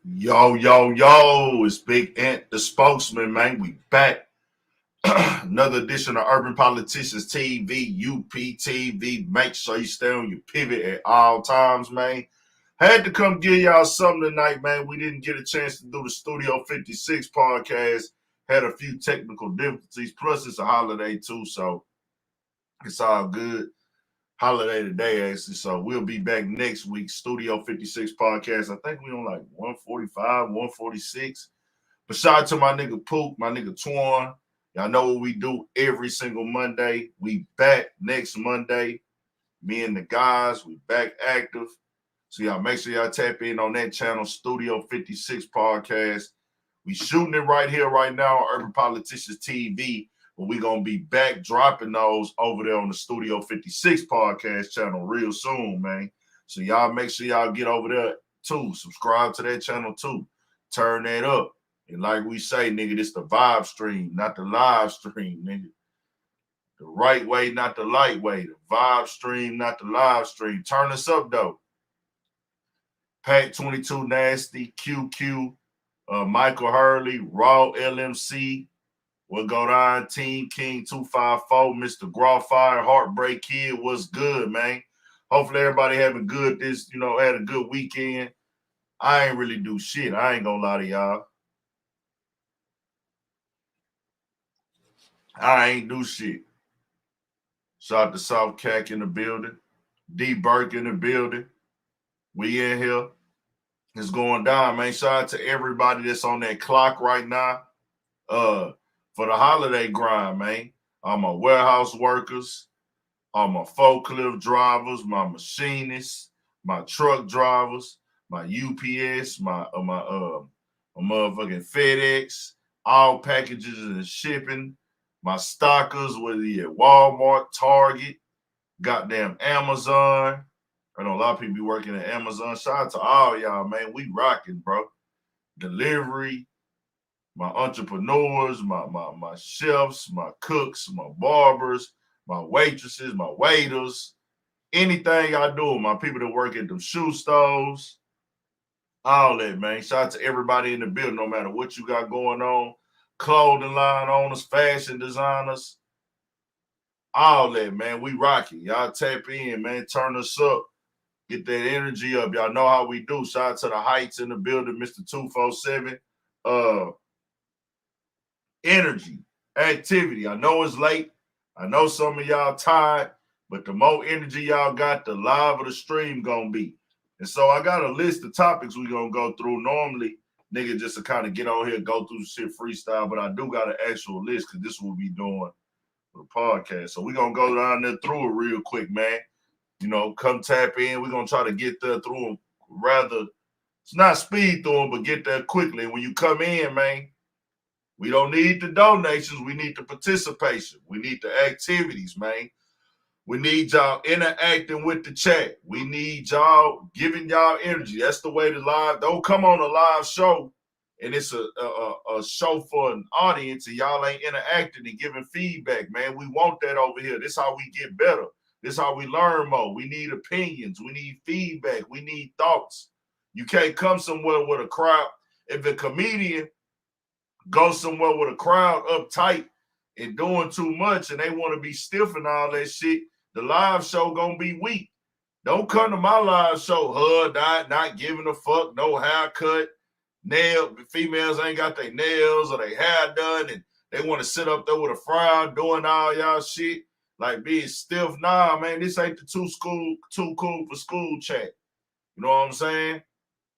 Yo, yo, yo, it's Big Ant, the spokesman, man. We back. Another edition of Urban Politicians TV, UPTV. Make sure you stay on your pivot at all times, man. Had to come give y'all something tonight, man. We didn't get a chance to do the Studio 56 podcast. Had a few technical difficulties. Plus, it's a holiday, too, so it's all good. Holiday today, actually. So we'll be back next week. Studio 56 podcast. I think we on like 145, 146. But shout out to my nigga Pook, my nigga Twan. Y'all know what we do every single Monday. We back next Monday. Me and the guys, we back active. So y'all make sure y'all tap in on that channel, Studio 56 podcast. We shooting it right here, right now on Urban Politicians TV. But we're going to be back dropping those over there on the Studio 56 podcast channel real soon, man. So y'all make sure y'all get over there, too. Subscribe to that channel, too. Turn that up. And like we say, nigga, this the vibe stream, not the live stream, nigga. The right way, not the light way. The vibe stream, not the live stream. Turn us up, though. Pack 22 Nasty, QQ, Michael Hurley, Raw LMC, What Go Down, Team King 254, Mr. Grawfire, Heartbreak Kid. What's good, man? Hopefully everybody having good had a good weekend. I ain't really do shit. I ain't gonna lie to y'all. I ain't do shit. Shout out to South Cac in the building. D Burke in the building. We in here. It's going down, man. Shout out to everybody that's on that clock right now. For the holiday grind, man. All my warehouse workers, all my forklift drivers, my machinists, my truck drivers, my UPS, my motherfucking FedEx, all packages and shipping, my stockers, whether you're at Walmart, Target, goddamn Amazon. I know a lot of people be working at Amazon. Shout out to all y'all, man. We rocking, bro. Delivery, my entrepreneurs, my chefs, my cooks, my barbers, my waitresses, my waiters, anything y'all do, my people that work at them shoe stores, all that, man. Shout out to everybody in the building, no matter what you got going on, clothing line owners, fashion designers, all that, man. We rocking. Y'all tap in, man. Turn us up. Get that energy up. Y'all know how we do. Shout out to the Heights in the building, Mr. 247. Energy, activity. I know it's late. I know some of y'all tired, but the more energy y'all got, the live of the stream gonna be. And so I got a list of topics we gonna go through. Normally, nigga just to kind of get on here, go through shit freestyle, but I do got an actual list because this is what we doing for the podcast. So we gonna go down there through it real quick, man. You know, come tap in. We're going to try to get there through them rather, it's not speed through them, but get there quickly. And when you come in, man, we don't need the donations. We need the participation. We need the activities, man. We need y'all interacting with the chat. We need y'all giving y'all energy. That's the way to live. Don't come on a live show and it's a show for an audience and y'all ain't interacting and giving feedback, man. We want that over here. This is how we get better. This is how we learn more. We need opinions. We need feedback. We need thoughts. You can't come somewhere with a crowd. If a comedian goes somewhere with a crowd uptight and doing too much and they want to be stiff and all that shit, the live show gonna be weak. Don't come to my live show, not giving a fuck, no haircut, nail. Females ain't got their nails or their hair done and they want to sit up there with a frown doing all y'all shit. Like being stiff, nah, man, this ain't the too cool for school chat. You know what I'm saying?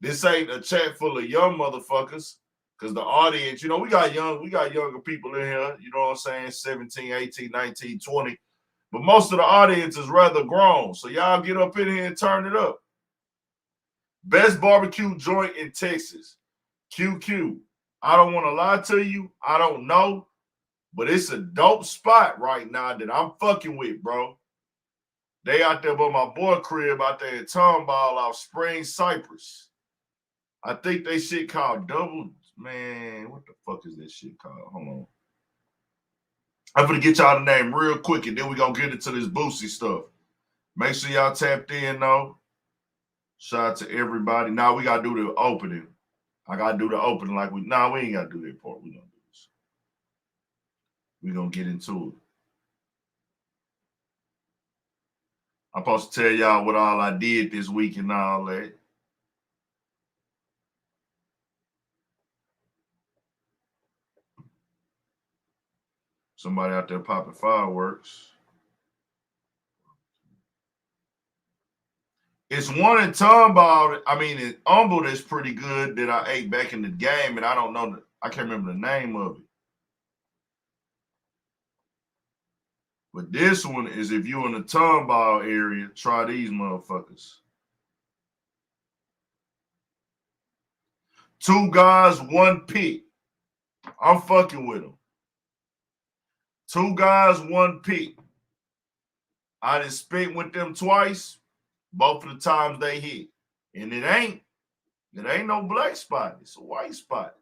This ain't a chat full of young motherfuckers. Because the audience, you know, we got younger people in here, you know what I'm saying? 17, 18, 19, 20. But most of the audience is rather grown. So y'all get up in here and turn it up. Best barbecue joint in Texas. QQ. I don't want to lie to you. I don't know. But it's a dope spot right now that I'm fucking with, bro. They out there by my boy crib out there in Tomball off Spring Cypress. I think they shit called Double. Man, what the fuck is that shit called? Hold on. I'm gonna get y'all the name real quick and then we gonna get into this Boosie stuff. Make sure y'all tapped in, though. Shout out to everybody. Now we gotta do the opening. I gotta do the opening like we ain't gotta do that part. We gonna do this. We gonna get into it. I'm supposed to tell y'all what all I did this week and all that. Somebody out there popping fireworks. It's one in Tomball. I mean, in Humble that's pretty good that I ate back in the game, and I don't know. I can't remember the name of it. But this one is if you're in the Tomball area, try these motherfuckers. 2 guys, 1 pick. I'm fucking with them. 2 guys, 1 pick. I done spit with them twice. Both of the times they hit. And it ain't no black spot. It's a white spot.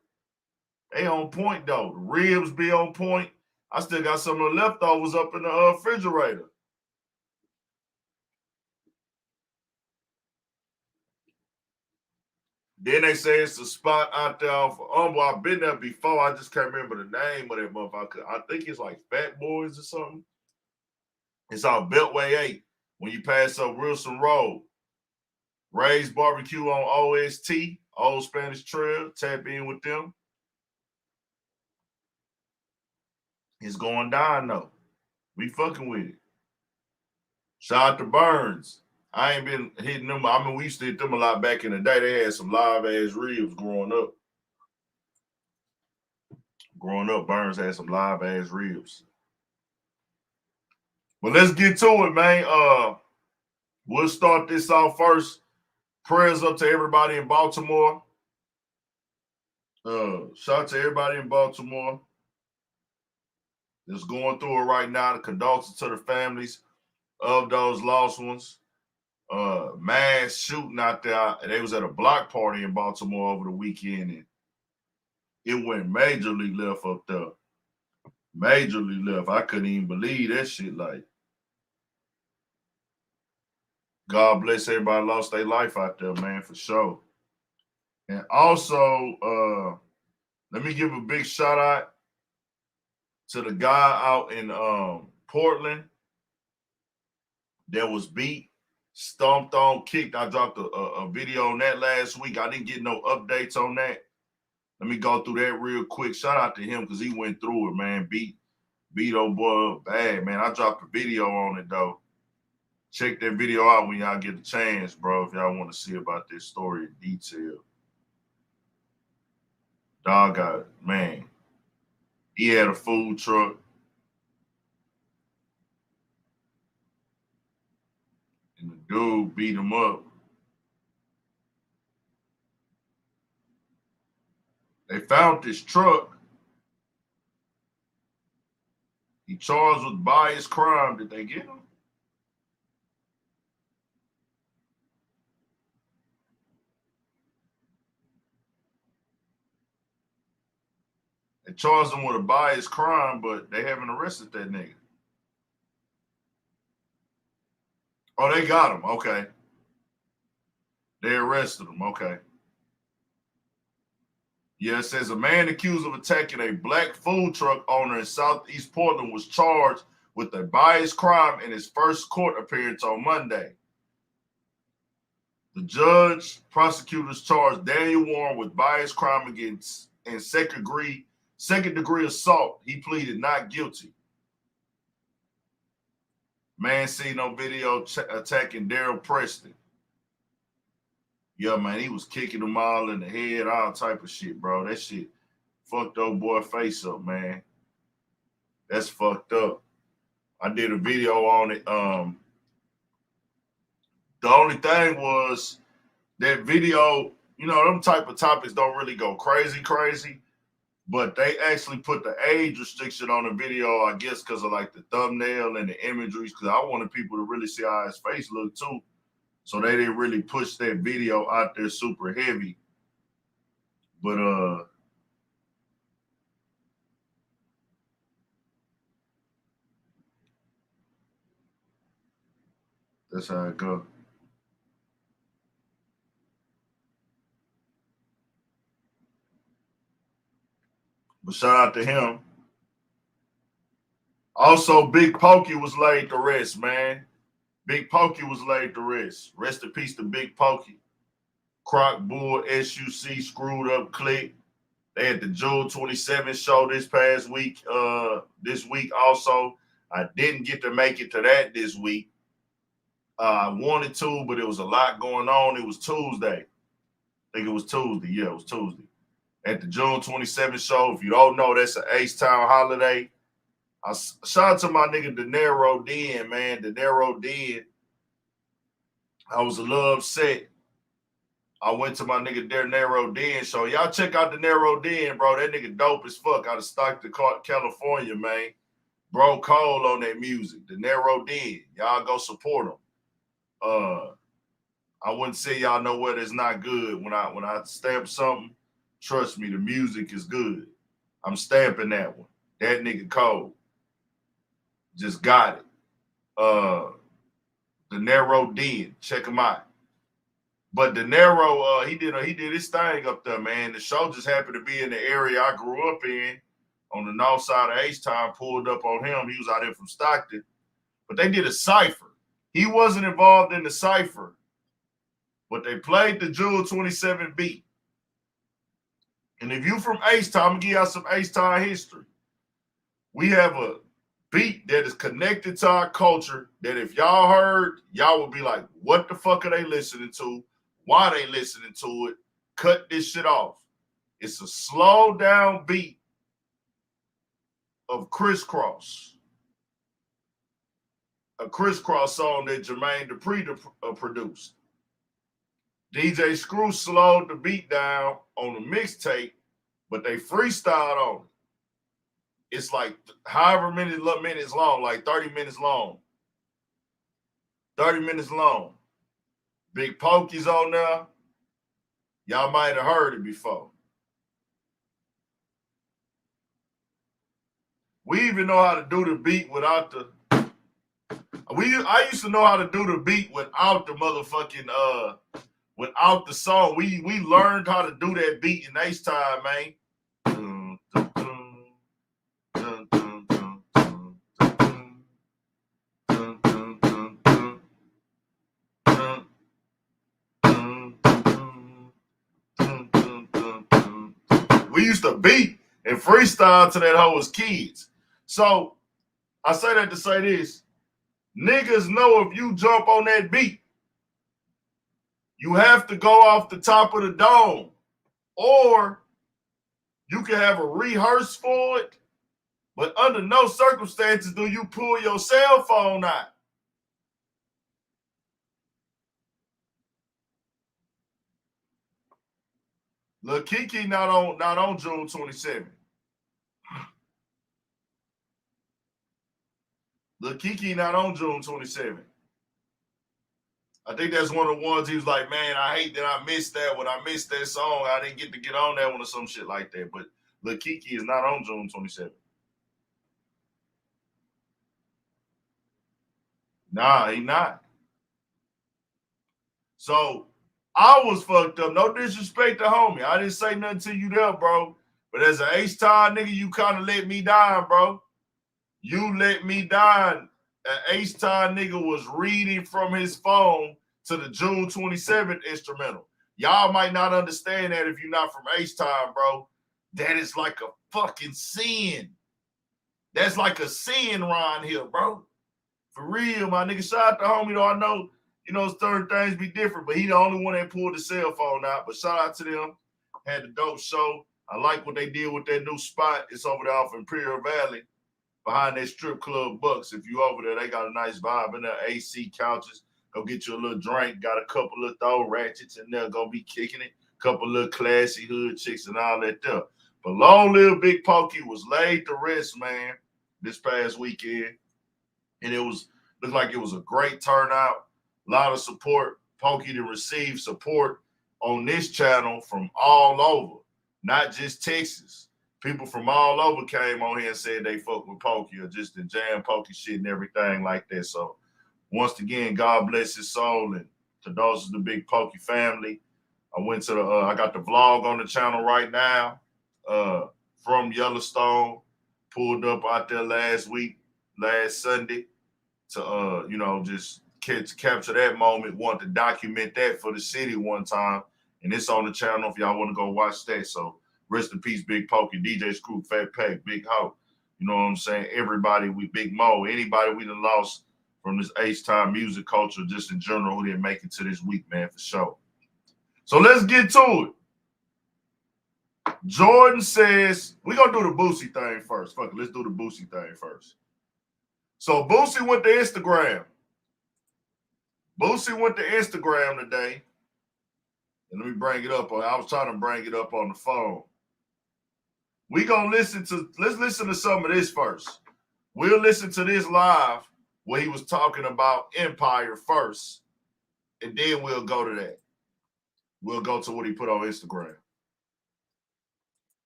They on point though. The ribs be on point. I still got some of the leftovers up in the refrigerator. Then they say it's a spot out there for Humble. I've been there before. I just can't remember the name of that motherfucker. I think it's like Fat Boys or something. It's on Beltway 8 when you pass up Wilson Road. Ray's Barbecue on OST, Old Spanish Trail. Tap in with them. It's going down though. We fucking with it. Shout out to Burns. I ain't been hitting them. I mean, we used to hit them a lot back in the day. They had some live ass ribs growing up. Burns had some live ass ribs. But let's get to it, man. We'll start this off first. Prayers up to everybody in Baltimore. Shout out to everybody in Baltimore that's going through it right now. The condolences to the families of those lost ones. Mass shooting out there. They was at a block party in Baltimore over the weekend, and it went majorly left up there. Majorly left. I couldn't even believe that shit. Like, God bless everybody lost their life out there, man, for sure. And also, let me give a big shout out to the guy out in Portland that was beat, stomped on, kicked. I dropped a video on that last week. I didn't get no updates on that. Let me go through that real quick. Shout out to him because he went through it, man. Beat old boy bad, man. I dropped a video on it, though. Check that video out when y'all get the chance, bro, if y'all want to see about this story in detail. Dog got it, man. He had a food truck. And the dude beat him up. They found this truck. He charged with biased crime. Did they get him? They charged him with a biased crime, but they haven't arrested that nigga. Oh, they got him. Okay. They arrested him. Okay. Yeah, it says a man accused of attacking a black food truck owner in Southeast Portland was charged with a biased crime in his first court appearance on Monday. The judge, prosecutors charged Daniel Warren with biased crime against and second degree assault. He pleaded not guilty. Man seen on video attacking Daryl Preston. Yeah, man, he was kicking them all in the head, all type of shit, bro. That shit fucked old boy face up, man. That's fucked up. I did a video on it. The only thing was that video, you know, them type of topics don't really go crazy, but they actually put the age restriction on the video, I guess, because of like the thumbnail and the imagery, because I wanted people to really see how his face looked too. So they didn't really push that video out there super heavy. But that's how it goes. But shout out to him. Also, Big Pokey was laid to rest, man. Big Pokey was laid to rest. Rest in peace to Big Pokey. Croc Bull, SUC, Screwed Up Click. They had the June 27th show this past week. This week also. I didn't get to make it to that this week. I wanted to, but it was a lot going on. It was Tuesday. I think it was Tuesday. Yeah, it was Tuesday. At the June 27th show. If you don't know, that's an H-Town holiday. Shout out to my nigga De Niro Den, man. De Niro Den. I was a little upset. I went to my nigga De Niro Den show. Y'all check out De Niro Den, bro. That nigga dope as fuck out of Stockton, California, man. Bro Cole on that music. De Niro Den. Y'all go support him. I wouldn't say y'all know what is not good. When I stamp something, trust me, the music is good. I'm stamping that one. That nigga Cole. Just got it. De Niro Den. Check him out. But De Niro, he did his thing up there, man. The show just happened to be in the area I grew up in, on the north side of H-Town. Pulled up on him. He was out there from Stockton. But they did a cipher. He wasn't involved in the cipher, but they played the June 27 beat. And if you from H-Town, I'm gonna give y'all some H-Town history. We have a beat that is connected to our culture that if y'all heard, y'all would be like, what the fuck are they listening to? Why are they listening to it? Cut this shit off. It's a slow down beat of Crisscross. A Crisscross song that Jermaine Dupri produced. DJ Screw slowed the beat down on the mixtape, but they freestyled on it. It's like however many minutes long, like 30 minutes long. 30 minutes long. Big Pokey's on there. Y'all might have heard it before. We even know how to do the beat without the... I used to know how to do the beat without the motherfucking... without the song. We learned how to do that beat in H-Time, man. We used to beat and freestyle to that hoe as kids. So I say that to say this. Niggas know if you jump on that beat, you have to go off the top of the dome. Or you can have a rehearse for it, but under no circumstances do you pull your cell phone out. Lil Kiki not on June 27th. Lil Kiki not on June 27th. I think that's one of the ones he was like, man, I hate that I missed that when I missed that song. I didn't get to get on that one or some shit like that. But Lil Kiki is not on June 27th. Nah, he not. So I was fucked up. No disrespect to homie. I didn't say nothing to you there, bro. But as an H-Time nigga, you kind of let me down, bro. You let me down. An H-Time nigga was reading from his phone to the June 27th instrumental. Y'all might not understand that if you're not from H-Time, bro. That is like a fucking sin. That's like a sin around here, bro. For real, my nigga. Shout out to homie, though. I know, certain things be different, but he the only one that pulled the cell phone out. But shout out to them. Had a dope show. I like what they did with that new spot. It's over there off Imperial Valley, behind that strip club Bucks. If you over there, they got a nice vibe in there. AC couches. Go get you a little drink. Got a couple of throw ratchets in there. Gonna be kicking it. Couple little classy hood chicks and all that stuff. But long live Big Pokey was laid to rest, man, this past weekend. And it looked like it was a great turnout. A lot of support. Pokey to receive support on this channel from all over, not just Texas. People from all over came on here and said they fuck with Pokey or just the jam Pokey shit and everything like that. So once again, God bless his soul and to those of the Big Pokey family. I went to I got the vlog on the channel right now. from Yellowstone, pulled up out there last Sunday, to you know, just capture that moment. Want to document that for the city one time, and it's on the channel if y'all want to go watch that. So rest in peace, Big Pokey, DJ Screw, Fat Pack, Big Ho. You know what I'm saying? Everybody, we Big Mo, anybody we done lost from this H-time music culture, just in general, who didn't make it to this week, man, for sure. So let's get to it. Jordan says, we're going to do the Boosie thing first. Fuck it, let's do the Boosie thing first. So Boosie went to Instagram. Boosie went to Instagram today. And let me bring it up. I was trying to bring it up on the phone. Let's listen to some of this first. We'll listen to this live where he was talking about Empire first, and then we'll go to that. We'll go to what he put on Instagram.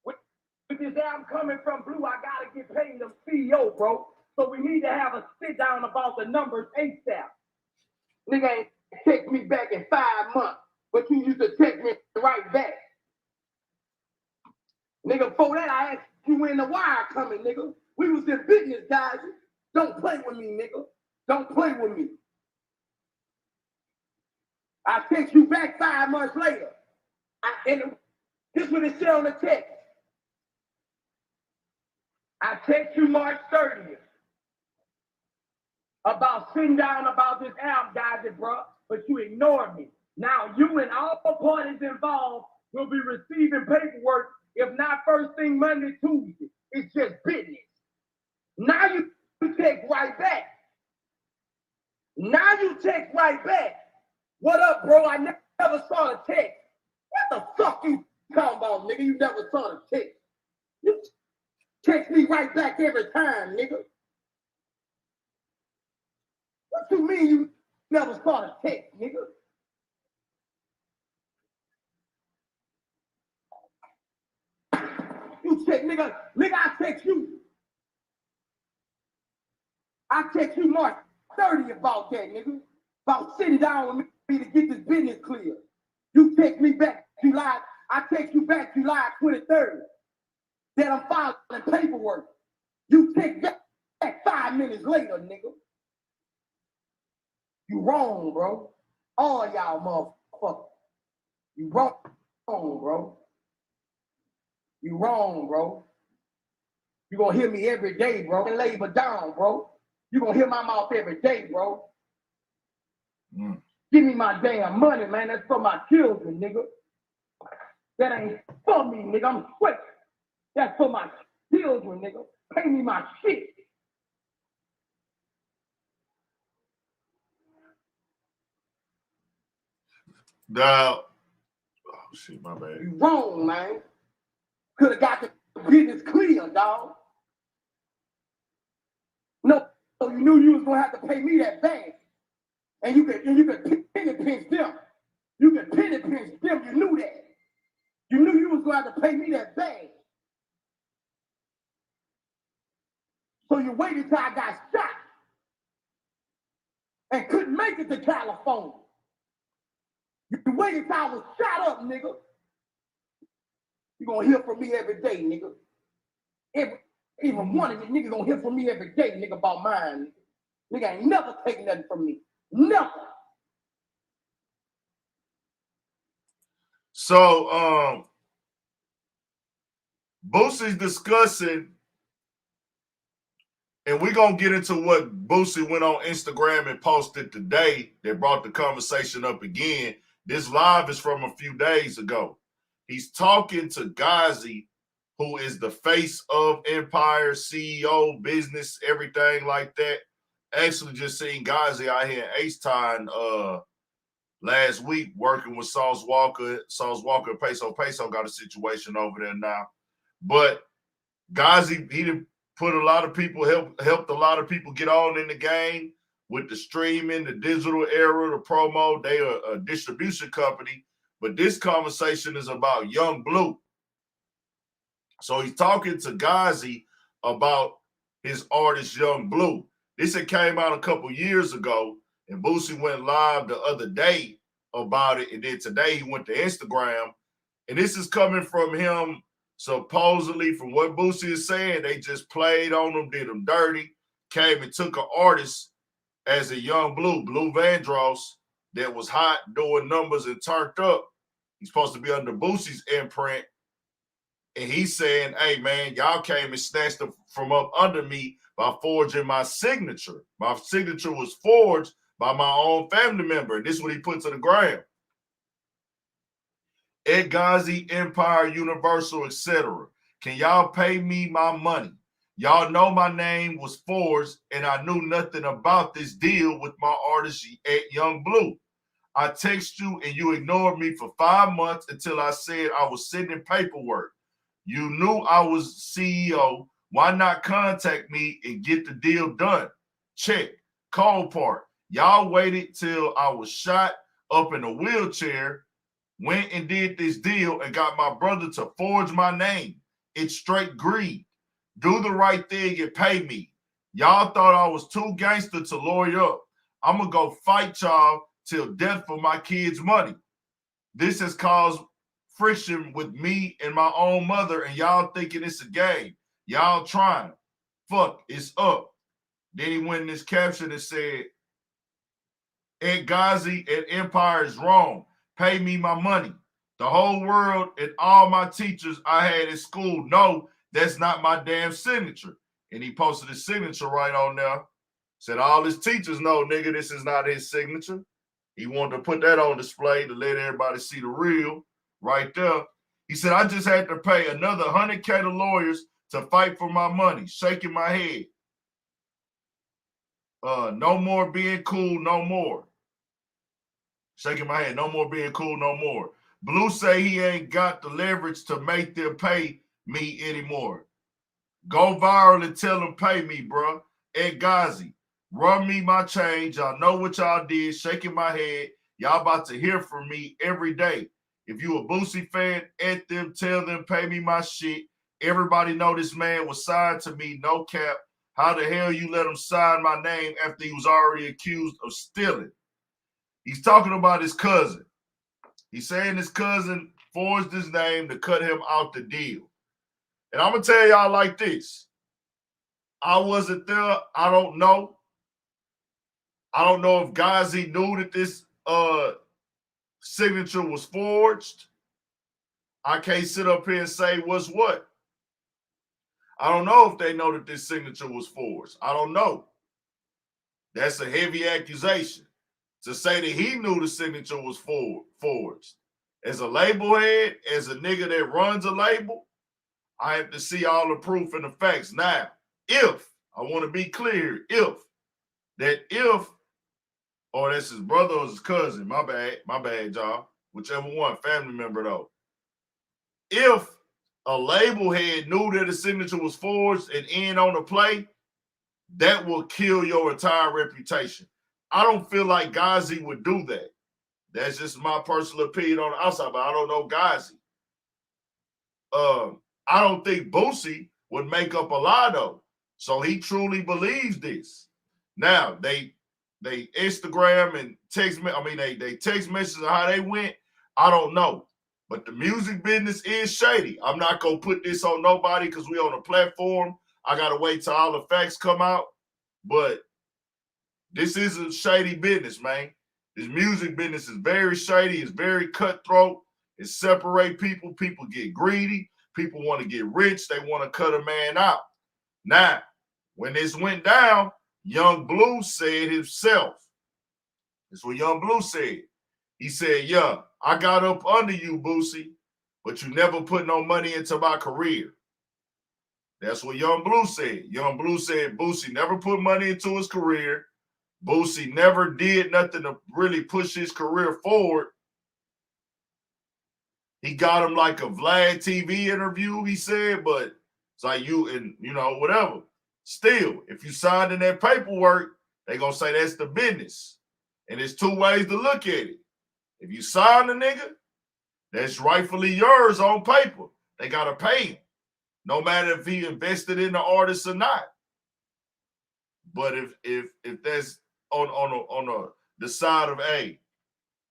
With this I'm coming from Blue, I gotta get paid them CEO, bro. So we need to have a sit down about the numbers ASAP. Nigga ain't text me back in 5 months, but you used to text me right back. Nigga, before that, I asked you when the wire coming, nigga. We was in business, guys. Don't play with me, nigga. Don't play with me. I text you back 5 months later. And this what it said on the text. I text you March 30th about sitting down about this album, guys, bro, but you ignored me. Now you and all parties involved will be receiving paperwork, if not first thing Monday, Tuesday. It's just business. Now you text right back. Now you text right back. What up, bro? I never saw the text. What the fuck you talking about, nigga? You never saw the text. You text me right back every time, nigga. What you mean you never saw the text, nigga? You text, nigga, I text you. I text you March 30 about that, nigga. About sitting down with me to get this business clear. You text me back July. I text you back July 23rd. That I'm filing paperwork. You text back 5 minutes later, nigga. You wrong, bro. All y'all motherfuckers. You wrong, bro. You wrong, bro. You gonna hear me every day, bro. And labor down, bro. You gonna hear my mouth every day, bro. Give me my damn money, man. That's for my children, nigga. That ain't for me, nigga. I'm sweating. That's for my children, nigga. Pay me my shit. Oh shit, my bad. You wrong, man. Could have got the business clear, dog. No, so you knew you was gonna have to pay me that bag. And you could penny pinch them. You could penny pinch them. You knew that. You knew you was gonna have to pay me that bag. So you waited till I got shot and couldn't make it to California. You waited till I was shot up, nigga. You gonna hear from me every day, nigga. Even one of you niggas gonna hear from me every day, nigga, about mine. Nigga ain't never taking nothing from me. Never. So Boosie's discussing, and we're gonna get into what Boosie went on Instagram and posted today that brought the conversation up again. This live is from a few days ago. He's talking to Ghazi, who is the face of Empire, CEO, business, everything like that. Actually, just seen Ghazi out here in H-Town last week working with Sauce Walker. Sauce Walker, Peso got a situation over there now. But Ghazi, he didn't put a lot of people, helped a lot of people get on in the game with the streaming, the digital era, the promo. They are a distribution company. But this conversation is about Young Blue. So he's talking to Ghazi about his artist, Young Blue. This had came out a couple years ago, and Boosie went live the other day about it. And then today he went to Instagram. And this is coming from him supposedly, from what Boosie is saying, they just played on them, did them dirty, came and took an artist as a young Blue Vandross, that was hot, doing numbers and turned up. He's supposed to be under Boosie's imprint. And he's saying, hey, man, y'all came and snatched it from up under me by forging my signature. My signature was forged by my own family member. And this is what he put to the ground. Ed Ghazi, Empire, Universal, etc. Can y'all pay me my money? Y'all know my name was forged and I knew nothing about this deal with my artist at Young Blue. I text you and you ignored me for 5 months until I said I was sending paperwork. You knew I was CEO. Why not contact me and get the deal done? Check. Cold part. Y'all waited till I was shot up in a wheelchair, went and did this deal and got my brother to forge my name. It's straight greed. Do the right thing and pay me. Y'all thought I was too gangster to lawyer up. I'm going to go fight y'all till death for my kids' money. This has caused friction with me and my own mother, and y'all thinking it's a game. Y'all trying. Fuck, it's up. Then he went in this caption and said, Ed Ghazi at Empire is wrong. Pay me my money. The whole world and all my teachers I had at school know that's not my damn signature. And he posted his signature right on there. Said all his teachers know, nigga, this is not his signature. He wanted to put that on display to let everybody see the real right there. He said, I just had to pay another 100K to lawyers to fight for my money. Shaking my head. No more being cool, no more. Shaking my head, no more being cool, no more. Blue say he ain't got the leverage to make them pay me anymore. Go viral and tell them pay me, bro. Ed Ghazi, run me my change. Y'all know what y'all did. Shaking my head. Y'all about to hear from me every day. If you a Boosie fan, at them, tell them pay me my shit. Everybody know this man was signed to me, no cap. How the hell you let him sign my name after he was already accused of stealing? He's talking about his cousin. He's saying his cousin forged his name to cut him out the deal. And I'm going to tell y'all like this. I wasn't there. I don't know. I don't know if Ghazi knew that this signature was forged. I can't sit up here and say what's what. I don't know if they know that this signature was forged. I don't know. That's a heavy accusation. To say that he knew the signature was forged. As a label head, as a nigga that runs a label, I have to see all the proof and the facts. Now, if, I want to be clear, if, or that's his brother or his cousin, my bad, y'all, whichever one, family member though. If a label head knew that the signature was forged and in on the play, that will kill your entire reputation. I don't feel like Ghazi would do that. That's just my personal opinion on the outside, but I don't know Ghazi. I don't think Boosie would make up a Latto. So he truly believes this. Now, they Instagram and text me. I mean, they text messages how they went. I don't know. But the music business is shady. I'm not going to put this on nobody because we on a platform. I got to wait till all the facts come out. But this is a shady business, man. This music business is very shady. It's very cutthroat. It separates people. People get greedy. People want to get rich. They want to cut a man out. Now, when this went down, Young Blue said himself. That's what Young Blue said. He said, yeah, I got up under you, Boosie, but you never put no money into my career. That's what Young Blue said. Young Blue said Boosie never put money into his career. Boosie never did nothing to really push his career forward. He got him like a Vlad TV interview, he said, but it's like you and, whatever. Still, if you signed in that paperwork, they're going to say that's the business. And there's two ways to look at it. If you sign the nigga, that's rightfully yours on paper. They got to pay him, no matter if he invested in the artist or not. But if that's on the side of, hey,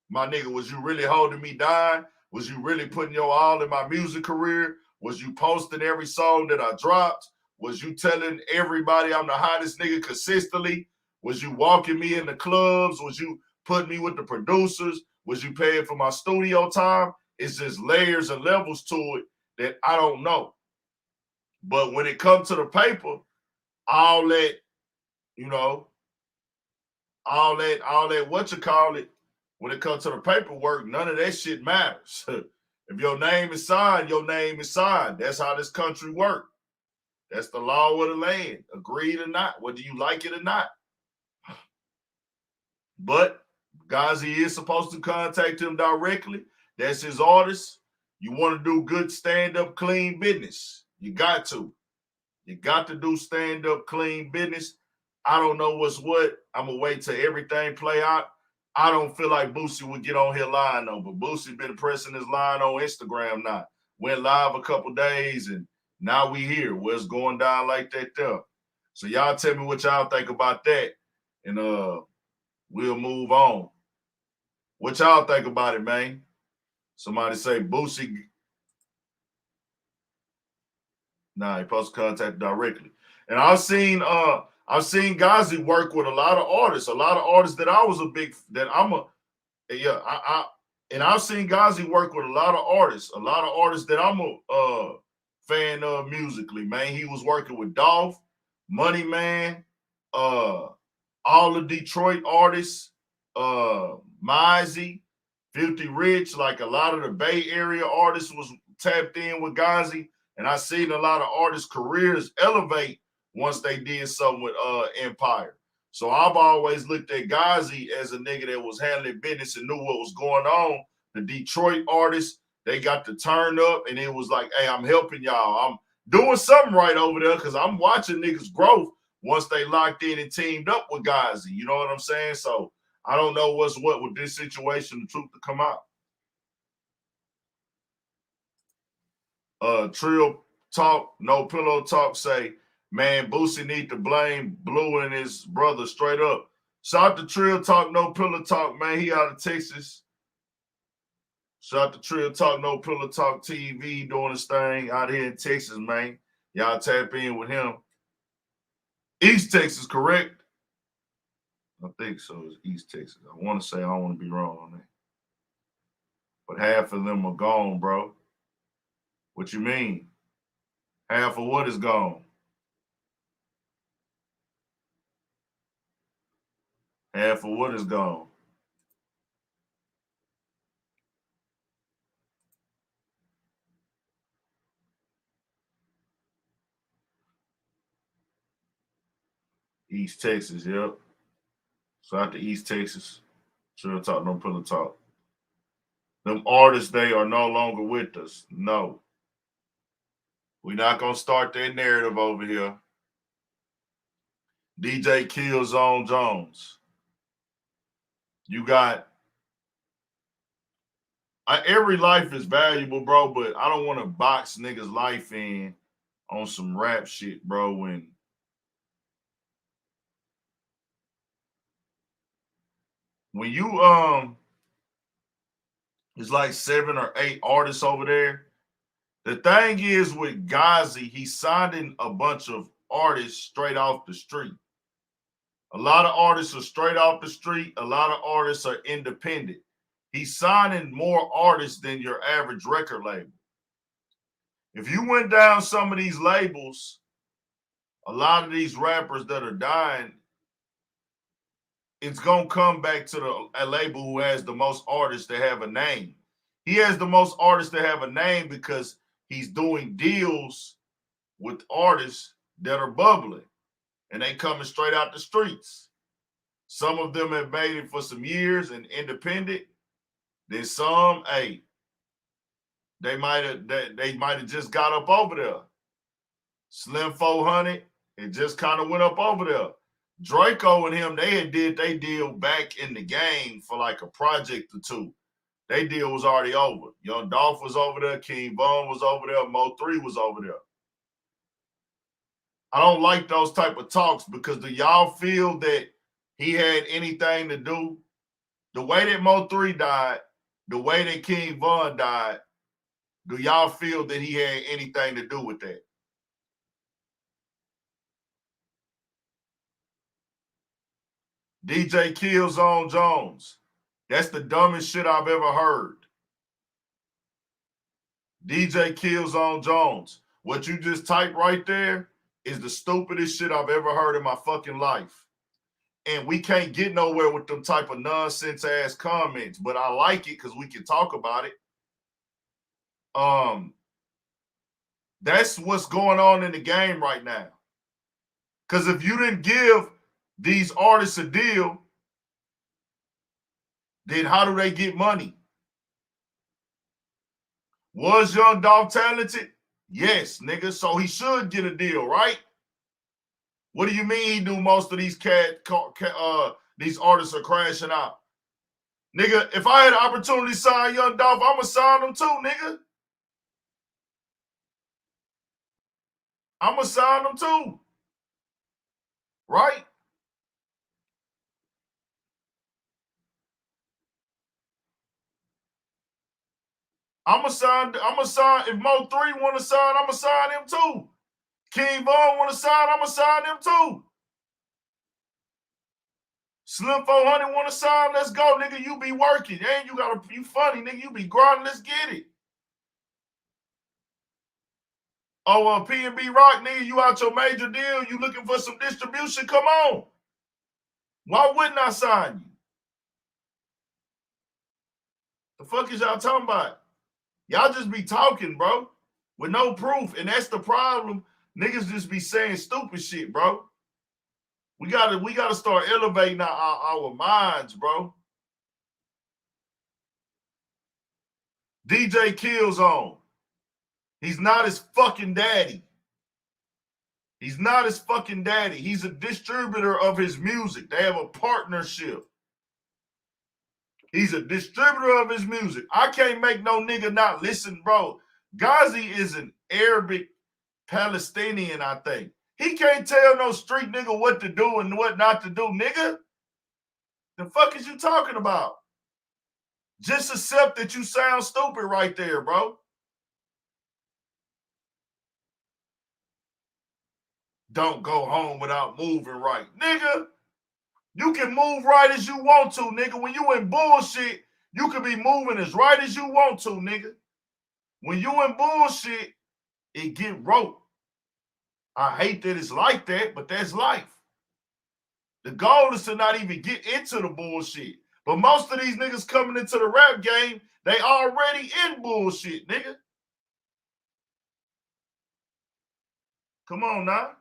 my nigga, was you really holding me down? Was you really putting your all in my music career? Was you posting every song that I dropped? Was you telling everybody I'm the hottest nigga consistently? Was you walking me in the clubs? Was you putting me with the producers? Was you paying for my studio time? It's just layers and levels to it that I don't know. But when it comes to the paper, all that, you know, all that what you call it, when it comes to the paperwork, none of that shit matters. If your name is signed, your name is signed. That's how this country works. That's the law of the land, agreed or not, whether you like it or not. But Ghazi is supposed to contact him directly. That's his artist. You want to do good stand-up, clean business. You got to. You got to do stand-up, clean business. I don't know what's what. I'm going to wait till everything play out. I don't feel like Boosie would get on here lying, though. But Boosie been pressing his line on Instagram now. Went live a couple days, and now we here. Where it's going down like that there. So y'all tell me what y'all think about that. And we'll move on. What y'all think about it, man? Somebody say Boosie. Nah, he supposed to contact directly. And I've seen Ghazi work with a lot of artists that I was and I've seen Ghazi work with a lot of artists that I'm a fan of musically, man. He was working with Dolph, Money Man, all the Detroit artists, Mozzy, Filthy Rich, like a lot of the Bay Area artists was tapped in with Ghazi. And I seen a lot of artists' careers elevate once they did something with Empire. So I've always looked at Ghazi as a nigga that was handling business and knew what was going on. The Detroit artists, they got to turn up, and it was like, hey, I'm helping y'all. I'm doing something right over there because I'm watching niggas' growth once they locked in and teamed up with Ghazi. You know what I'm saying? So I don't know what's what with this situation, the truth to come out. Trill Talk, No Pillow Talk say, man, Boosie need to blame Blue and his brother straight up. Shout out to Trill Talk, No Pillow Talk, man. He out of Texas. Shout out to Trill Talk, No Pillow Talk TV doing his thing out here in Texas, man. Y'all tap in with him. East Texas, correct? I think so. It's East Texas. I want to say, I don't want to be wrong on that. But half of them are gone, bro. What you mean? Half of what is gone? Half of what is gone? East Texas, yep. So out to East Texas. Sure Talk, No Pillow Talk. Them artists, they are no longer with us. No. We're not going to start that narrative over here. DJ Killzone Jones. You got... every life is valuable, bro, but I don't want to box niggas' life in on some rap shit, bro, when you it's like 7 or 8 artists over there. The thing is with Ghazi, he's signing a bunch of artists straight off the street. A lot of artists are straight off the street. A lot of artists are independent. He's signing more artists than your average record label. If you went down some of these labels, a lot of these rappers that are dying, it's going to come back to a label who has the most artists that have a name. He has the most artists that have a name because he's doing deals with artists that are bubbling and they coming straight out the streets. Some of them have made it for some years and independent. Then some, hey, they might have just got up over there. Slim 400, it just kind of went up over there. Draco and him, they had did they deal back in the game for like a project or two. They deal was already over. Young Dolph was over there. King Von was over there. Mo3 was over there. I don't like those type of talks because do y'all feel that he had anything to do? The way that Mo3 died, the way that King Von died, do y'all feel that he had anything to do with that? DJ Killzone Jones. That's the dumbest shit I've ever heard. DJ Killzone Jones. What you just typed right there is the stupidest shit I've ever heard in my fucking life. And we can't get nowhere with them type of nonsense ass comments, but I like it because we can talk about it. That's what's going on in the game right now. Because if you didn't give these artists a deal, then how do they get money? Was Young Dolph talented? Yes, nigga. So he should get a deal, right? What do you mean he do most of these these artists are crashing out? Nigga, if I had the opportunity to sign Young Dolph, I'ma sign him too, nigga. I'ma sign him too. Right? I'ma sign, if Mo 3 want to sign, I'ma sign him too. King Von want to sign, I'ma sign him too. Slim 400 want to sign, let's go, nigga. You be working. And you funny, nigga. You be grinding, let's get it. Oh, P&B Rock, nigga, you out your major deal. You looking for some distribution? Come on. Why wouldn't I sign you? The fuck is y'all talking about? Y'all just be talking, bro, with no proof. And that's the problem. Niggas just be saying stupid shit, bro. We gotta start elevating our minds, bro. DJ Killzone. He's not his fucking daddy. He's not his fucking daddy. He's a distributor of his music. They have a partnership. He's a distributor of his music. I can't make no nigga not listen, bro. Ghazi is an Arabic Palestinian, I think. He can't tell no street nigga what to do and what not to do, nigga. The fuck is you talking about? Just accept that you sound stupid right there, bro. Don't go home without moving right. Nigga, you can move right as you want to, nigga. When you in bullshit, you can be moving as right as you want to, nigga. When you in bullshit, it get rope. I hate that it's like that, but that's life. The goal is to not even get into the bullshit. But most of these niggas coming into the rap game, they already in bullshit, nigga. Come on now.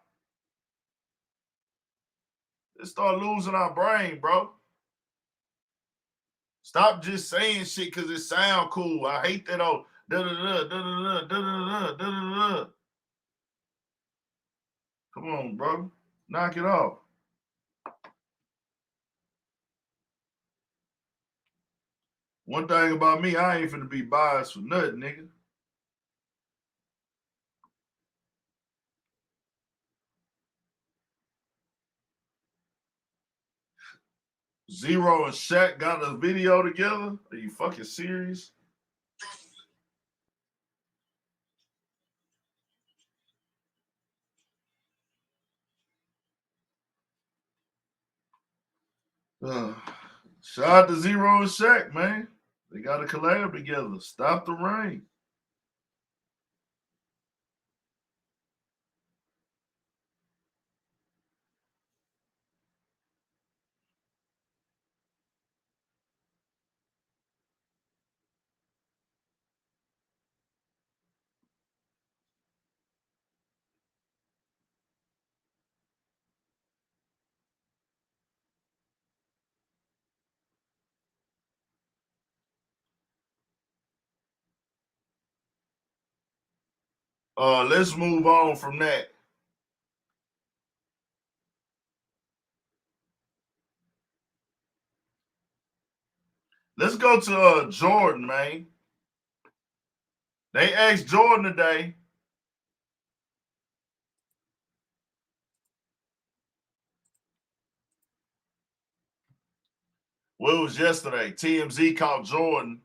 Let's start losing our brain, bro. Stop just saying shit because it sound cool. I hate that old da-da-da. Come on, bro. Knock it off. One thing about me, I ain't finna be biased for nothing, nigga. Zero and Shaq got a video together? Are you fucking serious? Shout out to Zero and Shaq, man. They got a collab together. Stop the rain. Let's move on from that. Let's go to Jordan, man. They asked Jordan today. Well, it was yesterday. TMZ called Jordan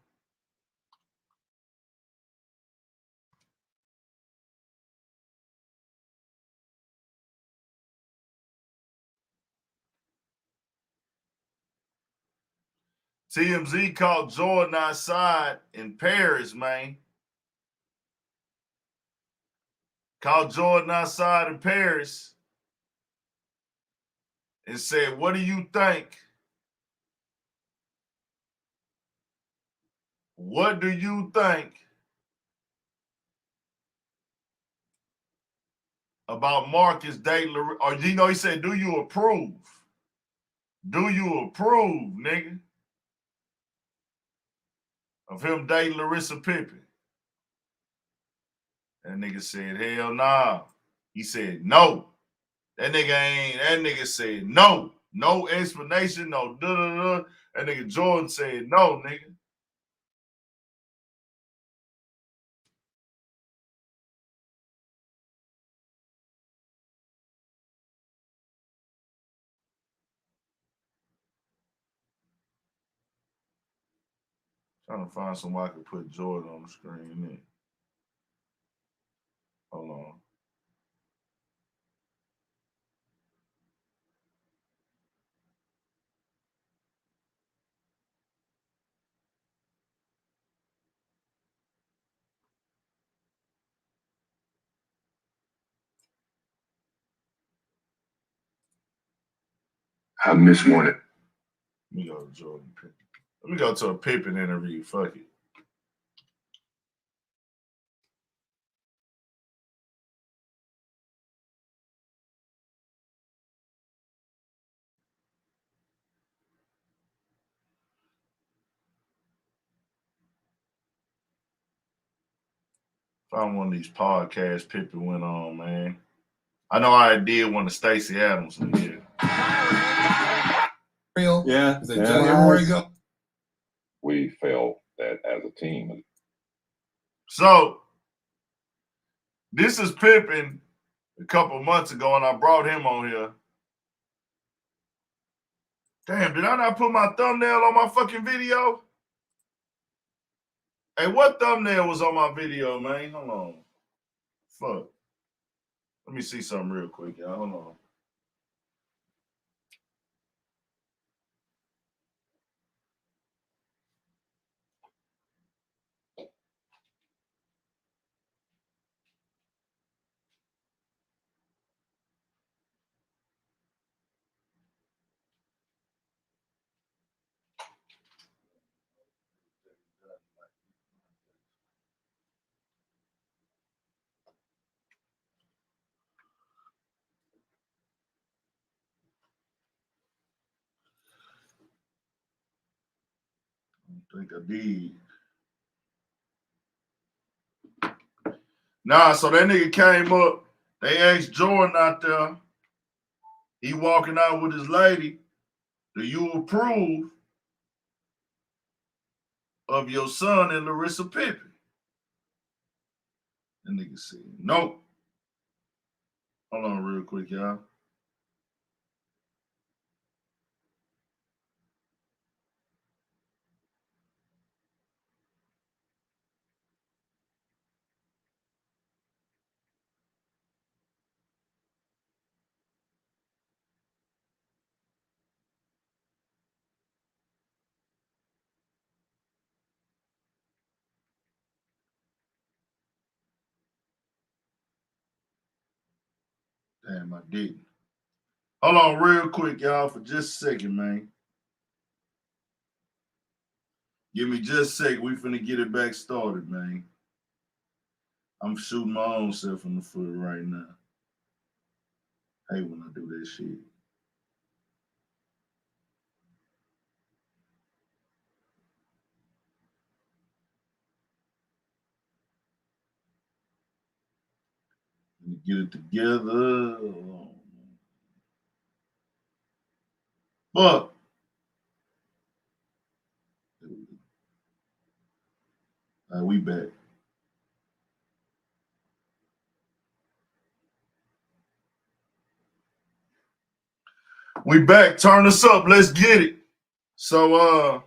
TMZ caught Jordan outside in Paris, man. Caught Jordan outside in Paris and said, "What do you think? What do you think about Marcus dating Larissa?" Or he said, "Do you approve? Do you approve, nigga, of him dating Larsa Pippen?" That nigga said, "Hell nah." He said, "No." That nigga said no. No explanation, no da-da-da. That nigga Jordan said no, nigga. Trying to find somewhere I could put Jordan on the screen. Man. Hold on. I miss one. Let me go to Jordan Pippen. Let me go to a Pippen interview. Fuck it. Found one of these podcasts Pippen went on, man. I know I did one of Stacey Adams one year. Real? Yeah. Everywhere you go. We felt that as a team. So this is Pippen a couple months ago, and I brought him on here. Damn, did I not put my thumbnail on my fucking video? Hey, what thumbnail was on my video, man? Hold on. Fuck. Let me see something real quick, y'all. Hold on. I think I did. Nah, so that nigga came up. They asked Jordan out there. He walking out with his lady. Do you approve of your son and Larsa Pippen? That nigga said, nope. Hold on real quick, y'all. Damn, I didn't. Hold on real quick, y'all, for just a second, man. Give me just a second. We finna get it back started, man. I'm shooting my own self in the foot right now. I hate when I do that shit. Let me get it together. But we back. We back. Turn us up. Let's get it. So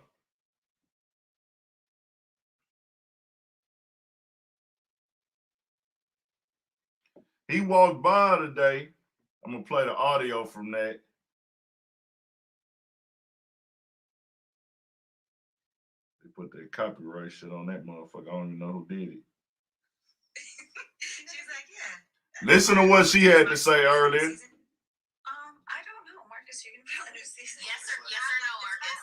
he walked by today. I'm gonna play the audio from that. put that copyright shit on that motherfucker. I don't even know who did it. She's like, yeah. Listen to what she had to say earlier. I don't know, Marcus. You're gonna be a new season. Yes or no, Marcus?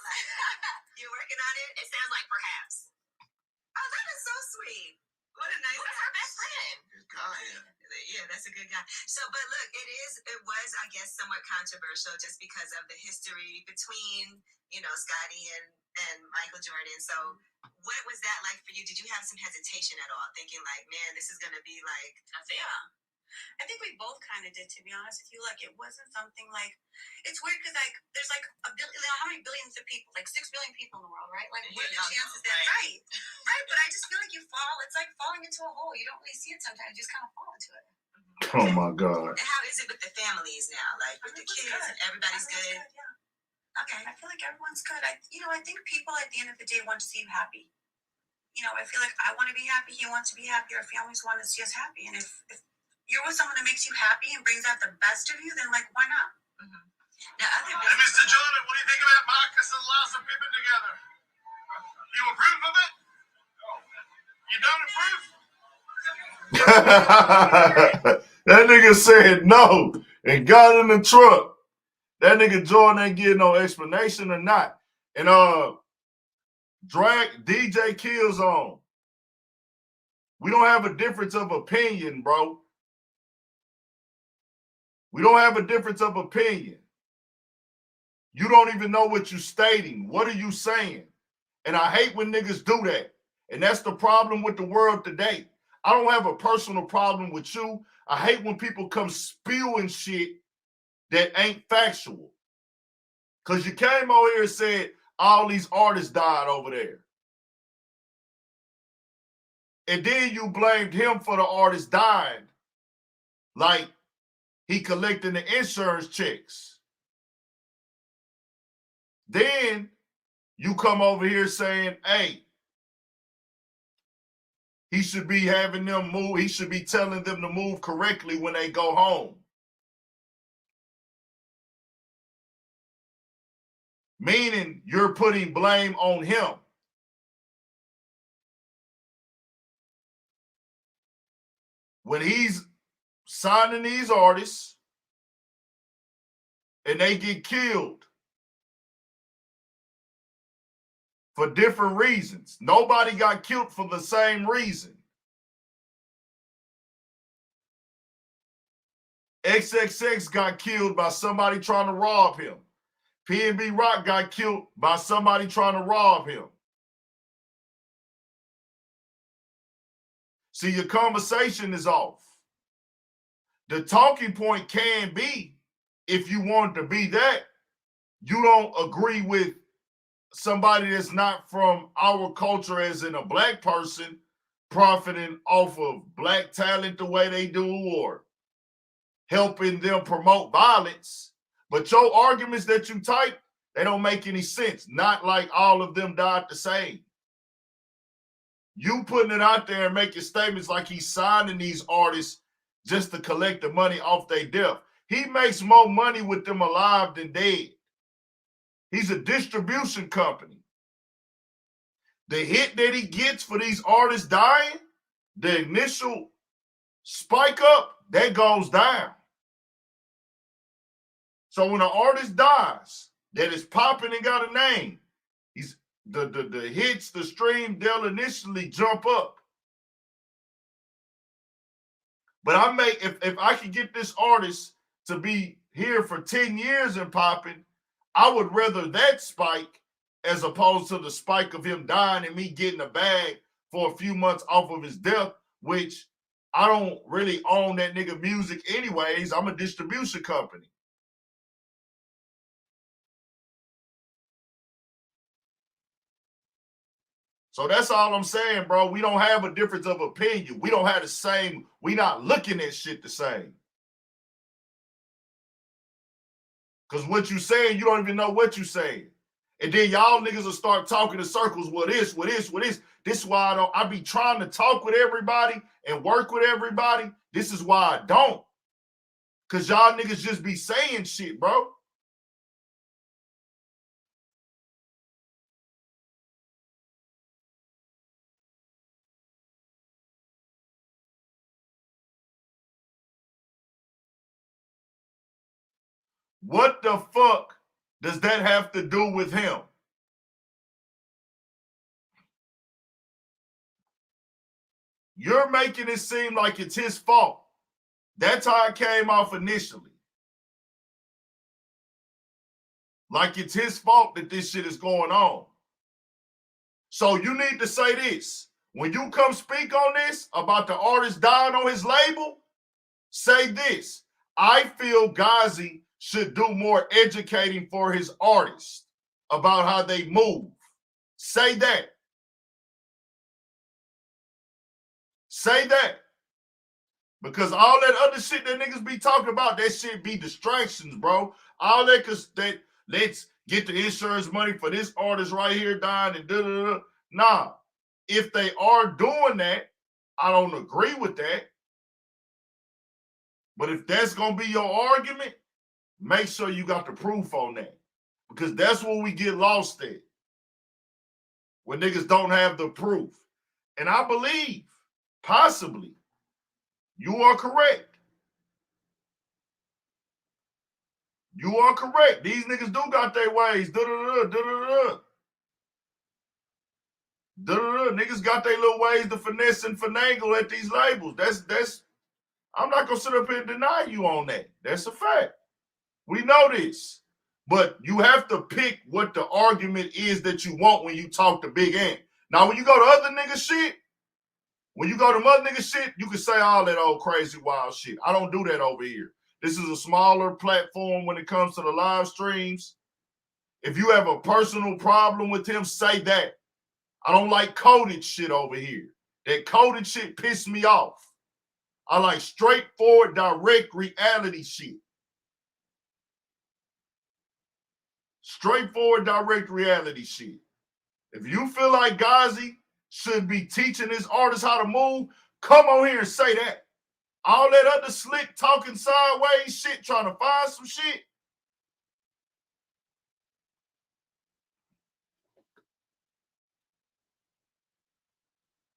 You're working on it. It sounds like perhaps. Oh, that is so sweet. What a nice. Who's her best friend? Good guy. Yeah, that's a good guy. So, but look, it was, I guess, somewhat controversial just because of the history between, Scotty and Michael Jordan. So, what was that like for you? Did you have some hesitation at all, thinking like, man, this is gonna be like, Yeah. I think we both kind of did, to be honest with you. Like, it wasn't something like, it's weird because, like, there's like a billion, how many billions of people? Like 6 billion people in the world, right? Like, what are the chances that, right? Right, but I just feel like you fall, it's like falling into a hole. You don't really see it sometimes, you just kind of fall into it. Oh my God. and how is it with the families now? Like, with the kids, and everybody's good? Yeah. Okay. I feel like everyone's good. I think people at the end of the day want to see you happy. I feel like I want to be happy. He wants to be happy. Our families want to see us happy. And if you're with someone that makes you happy and brings out the best of you, then like, why not? Mm-hmm. Now, other Hey, Mr. Jordan, what do you think about Marcus and Larsa Pippen together? You approve of it? You don't approve? That nigga said no and got in the truck. That nigga Jordan ain't getting no explanation or not. And drag DJ Kills on. We don't have a difference of opinion, bro. We don't have a difference of opinion. You don't even know what you're stating. What are you saying? And I hate when niggas do that. And that's the problem with the world today. I don't have a personal problem with you. I hate when people come spewing shit that ain't factual. Because you came over here and said all these artists died over there. And then you blamed him for the artist dying. Like he collecting the insurance checks. Then you come over here saying, hey, he should be having them move. He should be telling them to move correctly when they go home. Meaning you're putting blame on him. When he's signing these artists and they get killed for different reasons. Nobody got killed for the same reason. XXX got killed by somebody trying to rob him. P&B Rock got killed by somebody trying to rob him. See, your conversation is off. The talking point can be, if you want to be that, you don't agree with somebody that's not from our culture, as in a black person, profiting off of black talent the way they do, or helping them promote violence. But your arguments that you type, they don't make any sense. Not like all of them died the same. You putting it out there and making statements like he's signing these artists just to collect the money off their death. He makes more money with them alive than dead. He's a distribution company. The hit that he gets for these artists dying, the initial spike up, that goes down. So when an artist dies that is popping and got a name, he's the hits, the stream, they'll initially jump up. But if I could get this artist to be here for 10 years and popping, I would rather that spike as opposed to the spike of him dying and me getting a bag for a few months off of his death, which I don't really own that nigga music anyways. I'm a distribution company. So that's all I'm saying, bro. We don't have a difference of opinion. We don't have the same, we not looking at shit the same. Because what you saying, you don't even know what you saying. And then y'all niggas will start talking in circles. What is. This is why I be trying to talk with everybody and work with everybody. This is why I don't. Because y'all niggas just be saying shit, bro. What the fuck does that have to do with him? You're making it seem like it's his fault. That's how it came off initially. Like it's his fault that this shit is going on. So you need to say this. When you come speak on this about the artist dying on his label, say this. I feel Ghazi should do more educating for his artists about how they move. Say that. Say that. Because all that other shit that niggas be talking about, that shit be distractions, bro. All that, cause that let's get the insurance money for this artist right here dying and da-da-da. Nah, if they are doing that, I don't agree with that. But if that's gonna be your argument, make sure you got the proof on that. Because that's where we get lost at. When niggas don't have the proof. And I believe, possibly, you are correct. You are correct. These niggas do got their ways. Da-da-da, da-da-da. Da-da-da. Niggas got their little ways to finesse and finagle at these labels. That's I'm not gonna sit up here and deny you on that. That's a fact. We know this. But you have to pick what the argument is that you want when you talk to Big Ant. Now, when you go to other nigga shit, when you go to mother nigga shit, you can say all that old crazy wild shit. I don't do that over here. This is a smaller platform when it comes to the live streams. If you have a personal problem with him, say that. I don't like coded shit over here. That coded shit pissed me off. I like straightforward, direct reality shit. Straightforward, direct reality shit. If you feel like Ghazi should be teaching his artists how to move, come on here and say that. All that other slick talking sideways shit, trying to find some shit.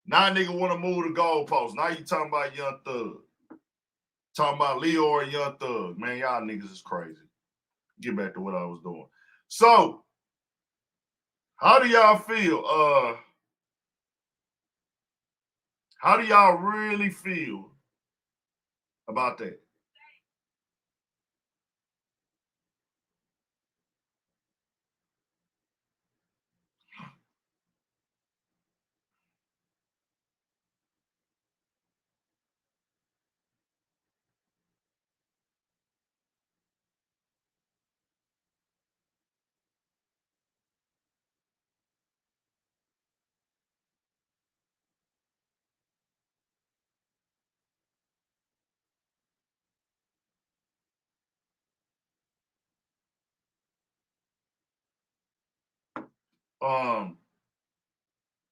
Now nigga want to move the goalpost. Now you talking about Young Thug. Talking about Leo or Young Thug. Man, y'all niggas is crazy. Get back to what I was doing. So, how do y'all feel? How do y'all really feel about that?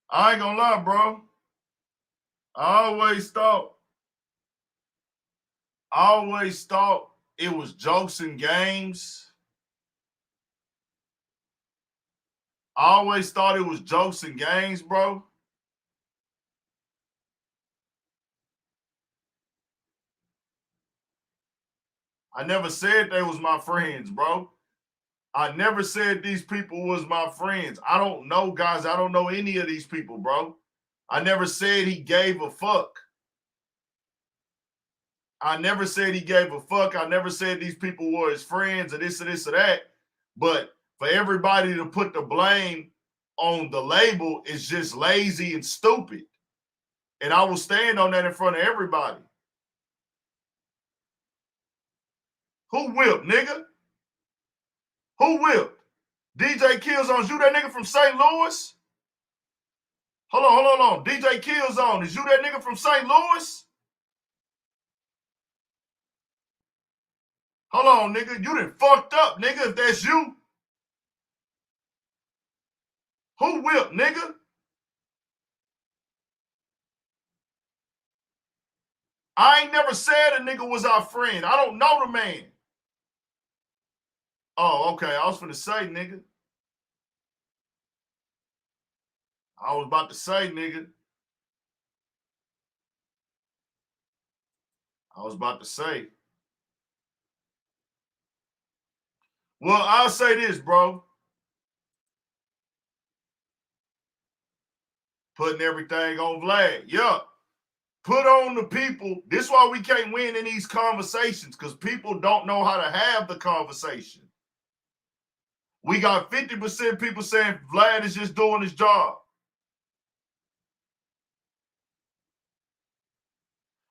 I ain't gonna lie, bro. I always thought it was jokes and games. I always thought it was jokes and games, bro. I never said they was my friends, bro. I never said these people was my friends. I don't know, guys. I don't know any of these people, bro. I never said he gave a fuck. I never said he gave a fuck. I never said these people were his friends or this or this or that. But for everybody to put the blame on the label is just lazy and stupid. And I will stand on that in front of everybody. Who whipped, nigga? Who whipped? DJ Killzone, you that nigga from St. Louis? Hold on. DJ Killzone, is you that nigga from St. Louis? Hold on, nigga. You done fucked up, nigga, if that's you. Who whipped, nigga? I ain't never said a nigga was our friend. I don't know the man. Oh, okay. I was finna say, nigga. I was about to say, nigga. I was about to say. Well, I'll say this, bro. Putting everything on Vlad. Yeah. Put on the people. This is why we can't win in these conversations, because people don't know how to have the conversation. We got 50% people saying Vlad is just doing his job.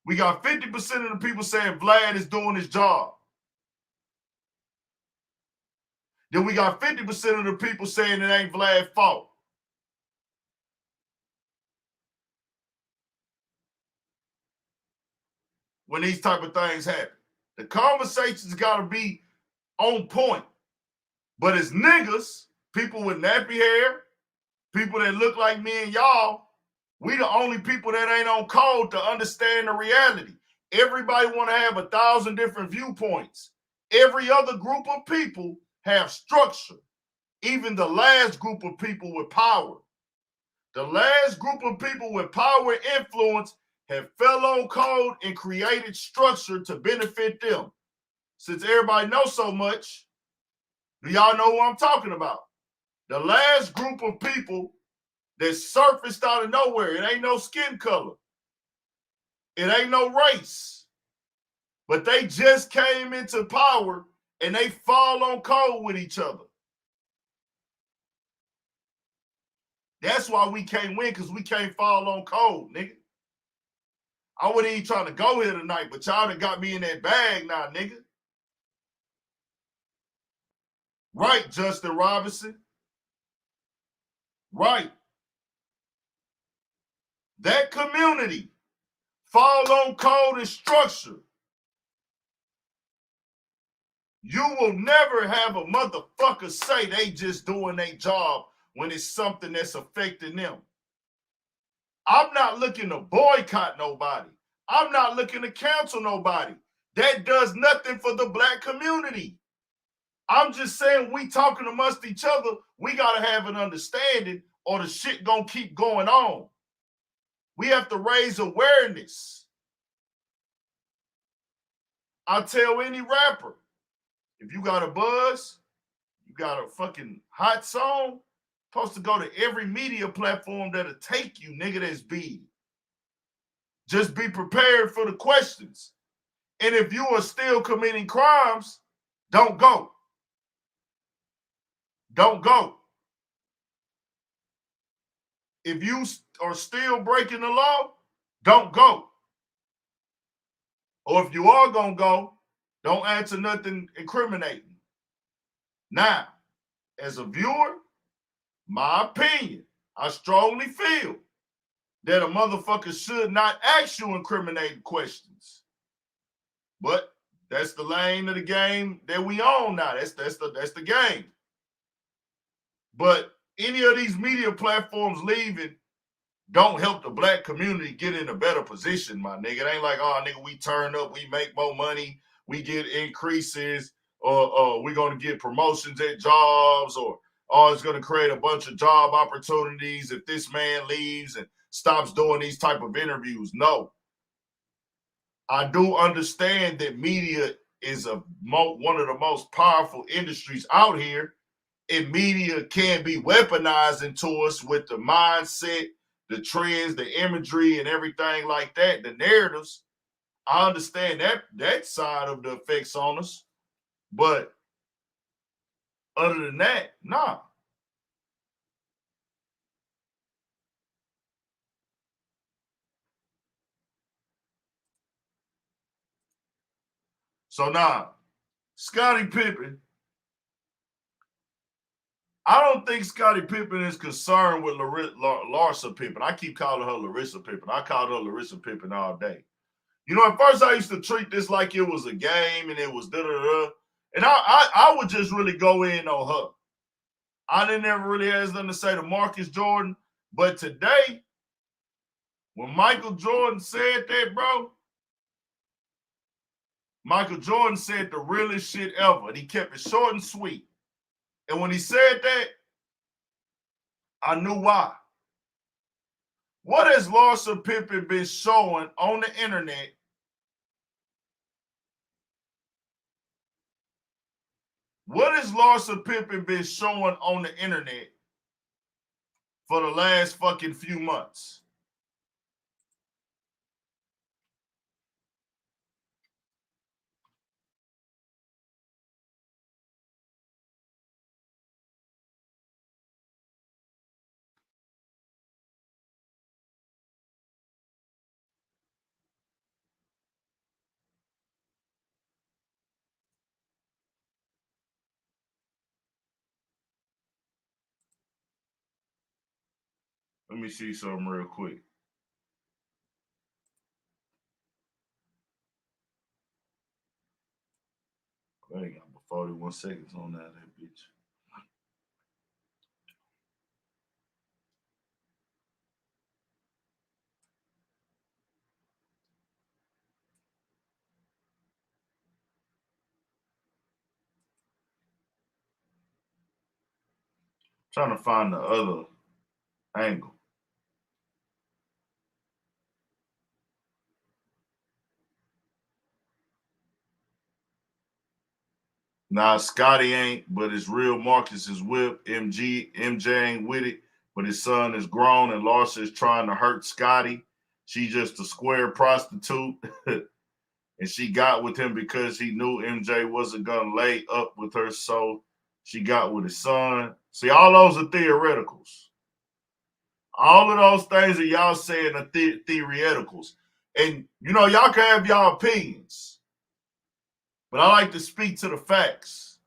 We got 50% of the people saying Vlad is doing his job. Then we got 50% of the people saying it ain't Vlad's fault. When these type of things happen, the conversations got to be on point. But as niggas, people with nappy hair, people that look like me and y'all, we the only people that ain't on code to understand the reality. Everybody want to have 1,000 different viewpoints. Every other group of people have structure. Even the last group of people with power. The last group of people with power and influence have fell on code and created structure to benefit them. Since everybody knows so much, do y'all know what I'm talking about? The last group of people that surfaced out of nowhere, it ain't no skin color. It ain't no race. But they just came into power and they fall on code with each other. That's why we can't win, because we can't fall on code, nigga. I wasn't even trying to go here tonight, but y'all done got me in that bag now, nigga. Right, Justin Robinson. Right. That community fall on code and structure. You will never have a motherfucker say they just doing their job when it's something that's affecting them. I'm not looking to boycott nobody. I'm not looking to cancel nobody. That does nothing for the black community. I'm just saying, we talking amongst each other, we got to have an understanding or the shit gonna keep going on. We have to raise awareness. I tell any rapper, if you got a buzz, you got a fucking hot song, supposed to go to every media platform that'll take you, nigga, that's big. Just be prepared for the questions. And if you are still committing crimes, don't go. Don't go. If you are still breaking the law, don't go. Or if you are going to go, don't answer nothing incriminating. Now, as a viewer, my opinion, I strongly feel that a motherfucker should not ask you incriminating questions. But that's the lane of the game that we on now. That's the game. But any of these media platforms leaving don't help the black community get in a better position, my nigga. It ain't like, oh, nigga, we turn up, we make more money, we get increases, or we're going to get promotions at jobs, or it's going to create a bunch of job opportunities if this man leaves and stops doing these type of interviews. No. I do understand that media is one of the most powerful industries out here, and media can be weaponized into us with the mindset, the trends, the imagery, and everything like that, the narratives. I understand that side of the effects on us, but other than that, nah. So now, Scottie Pippen, I don't think Scottie Pippen is concerned with Larsa Pippen. I keep calling her Larissa Pippen. I called her Larissa Pippen all day. You know, at first I used to treat this like it was a game and it was da-da-da. And I would just really go in on her. I didn't ever really have nothing to say to Marcus Jordan. But today, when Michael Jordan said that, bro, Michael Jordan said the realest shit ever. And he kept it short and sweet. And when he said that, I knew why. What has Larsa Pippen been showing on the internet What has Larsa Pippen been showing on the internet for the last fucking few months? Let me see something real quick. I ain't got but 41 seconds on that bitch. Trying to find the other angle. Nah, Scotty ain't, but his real Marcus is whip. MJ ain't with it, but his son is grown and Larsa is trying to hurt Scotty. She just a square prostitute. And she got with him because he knew MJ wasn't going to lay up with her, so she got with his son. See, all those are theoreticals. All of those things that y'all saying are theoreticals. And, you know, y'all can have y'all opinions, but I like to speak to the facts.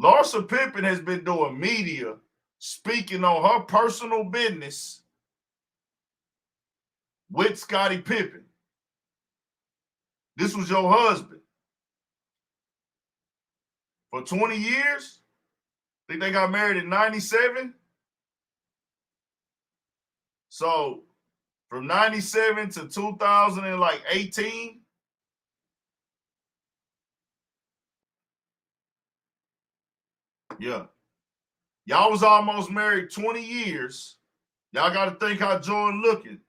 Larsa Pippen has been doing media speaking on her personal business with Scottie Pippen. This was your husband. For 20 years? I think they got married in 97. So from 97 to 2018. Yeah. Y'all was almost married 20 years. Y'all got to think how Jordan looking.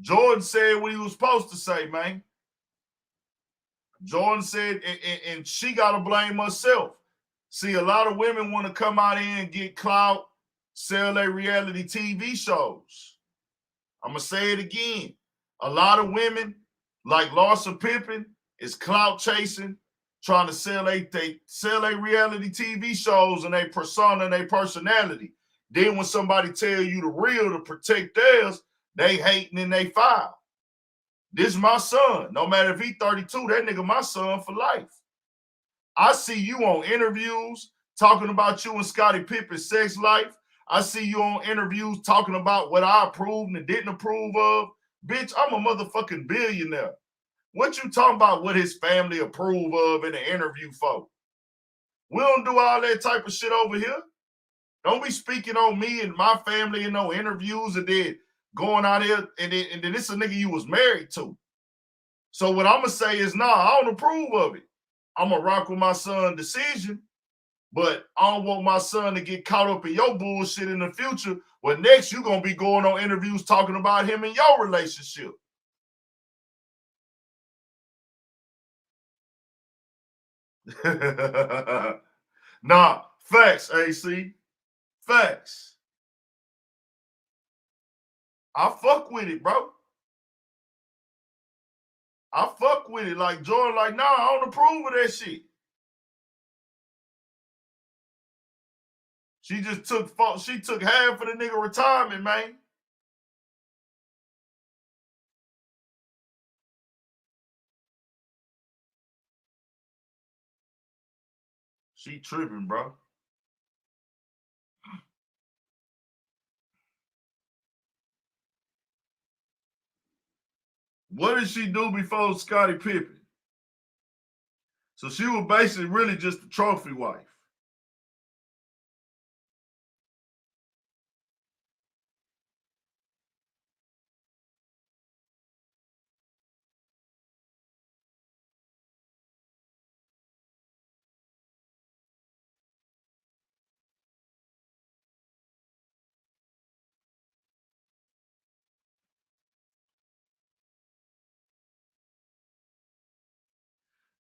Jordan said what he was supposed to say, man. Jordan said, and she got to blame herself. See, a lot of women want to come out here and get clout, sell their reality TV shows. I'm going to say it again. A lot of women, like Larsa Pippen, is clout chasing, trying to sell their reality TV shows and their persona and their personality. Then when somebody tell you the real to protect theirs, they hating and they foul. This is my son. No matter if he 32, that nigga my son for life. I see you on interviews talking about you and Scottie Pippen's sex life. I see you on interviews talking about what I approved and didn't approve of. Bitch, I'm a motherfucking billionaire. What you talking about what his family approve of in the interview for? We don't do all that type of shit over here. Don't be speaking on me and my family in no interviews and then going out here and then this a nigga you was married to. So what I'm going to say is, nah, I don't approve of it. I'm going to rock with my son's decision, but I don't want my son to get caught up in your bullshit in the future. Well, next you're going to be going on interviews talking about him and your relationship. Nah, facts, AC. Facts. I fuck with it, bro. I fuck with it. Like Jordan, like, nah, I don't approve of that shit. She just took half of the nigga retirement, man. She tripping, bro. What did she do before Scottie Pippen? So she was basically really just a trophy wife.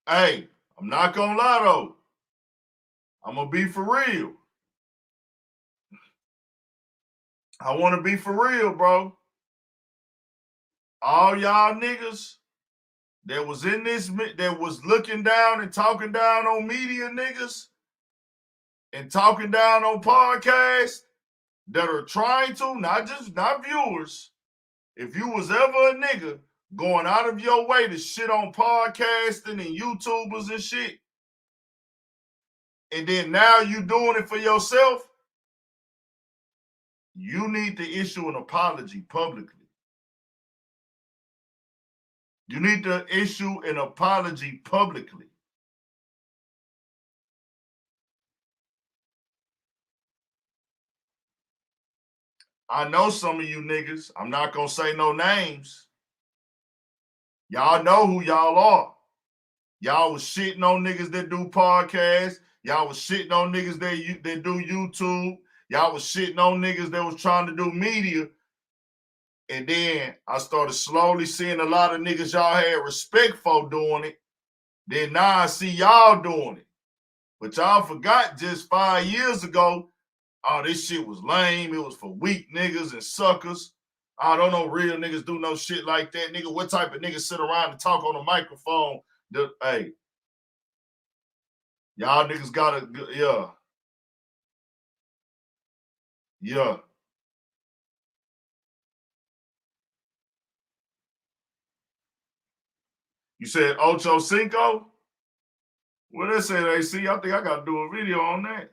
Hey, I'm not gonna lie though. I'm gonna be for real. I want to be for real, bro. All y'all niggas that was in this, that was looking down and talking down on media niggas and talking down on podcasts that are trying to, not viewers. If you was ever a nigga going out of your way to shit on podcasting and YouTubers and shit, and then now you doing it for yourself, you need to issue an apology publicly. You need to issue an apology publicly. I know some of you niggas, I'm not going to say no names. Y'all know who y'all are. Y'all was shitting on niggas that do podcasts. Y'all was shitting on niggas that do YouTube. Y'all was shitting on niggas that was trying to do media. And then I started slowly seeing a lot of niggas y'all had respect for doing it. Then now I see y'all doing it. But y'all forgot just 5 years ago, oh, this shit was lame. It was for weak niggas and suckers. I don't know real niggas do no shit like that. Nigga, what type of niggas sit around and talk on a microphone? Hey, y'all niggas gotta, yeah. Yeah. You said Ochocinco? What they said, AC? I think I gotta do a video on that.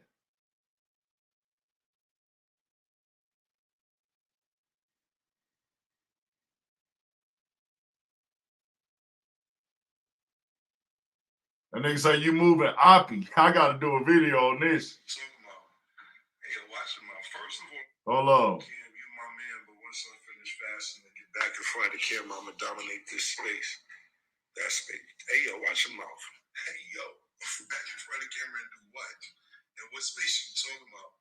And nigga say you moving Oppie. I gotta do a video on this. Hey, watch your mouth. First of all, hold on. Cam, you my man, but once I finish fasting and get back in front of the camera, I'm gonna dominate this space. That's me. Hey, yo, watch your mouth. Hey, yo, back in front of the camera and do what? And what space you talking about?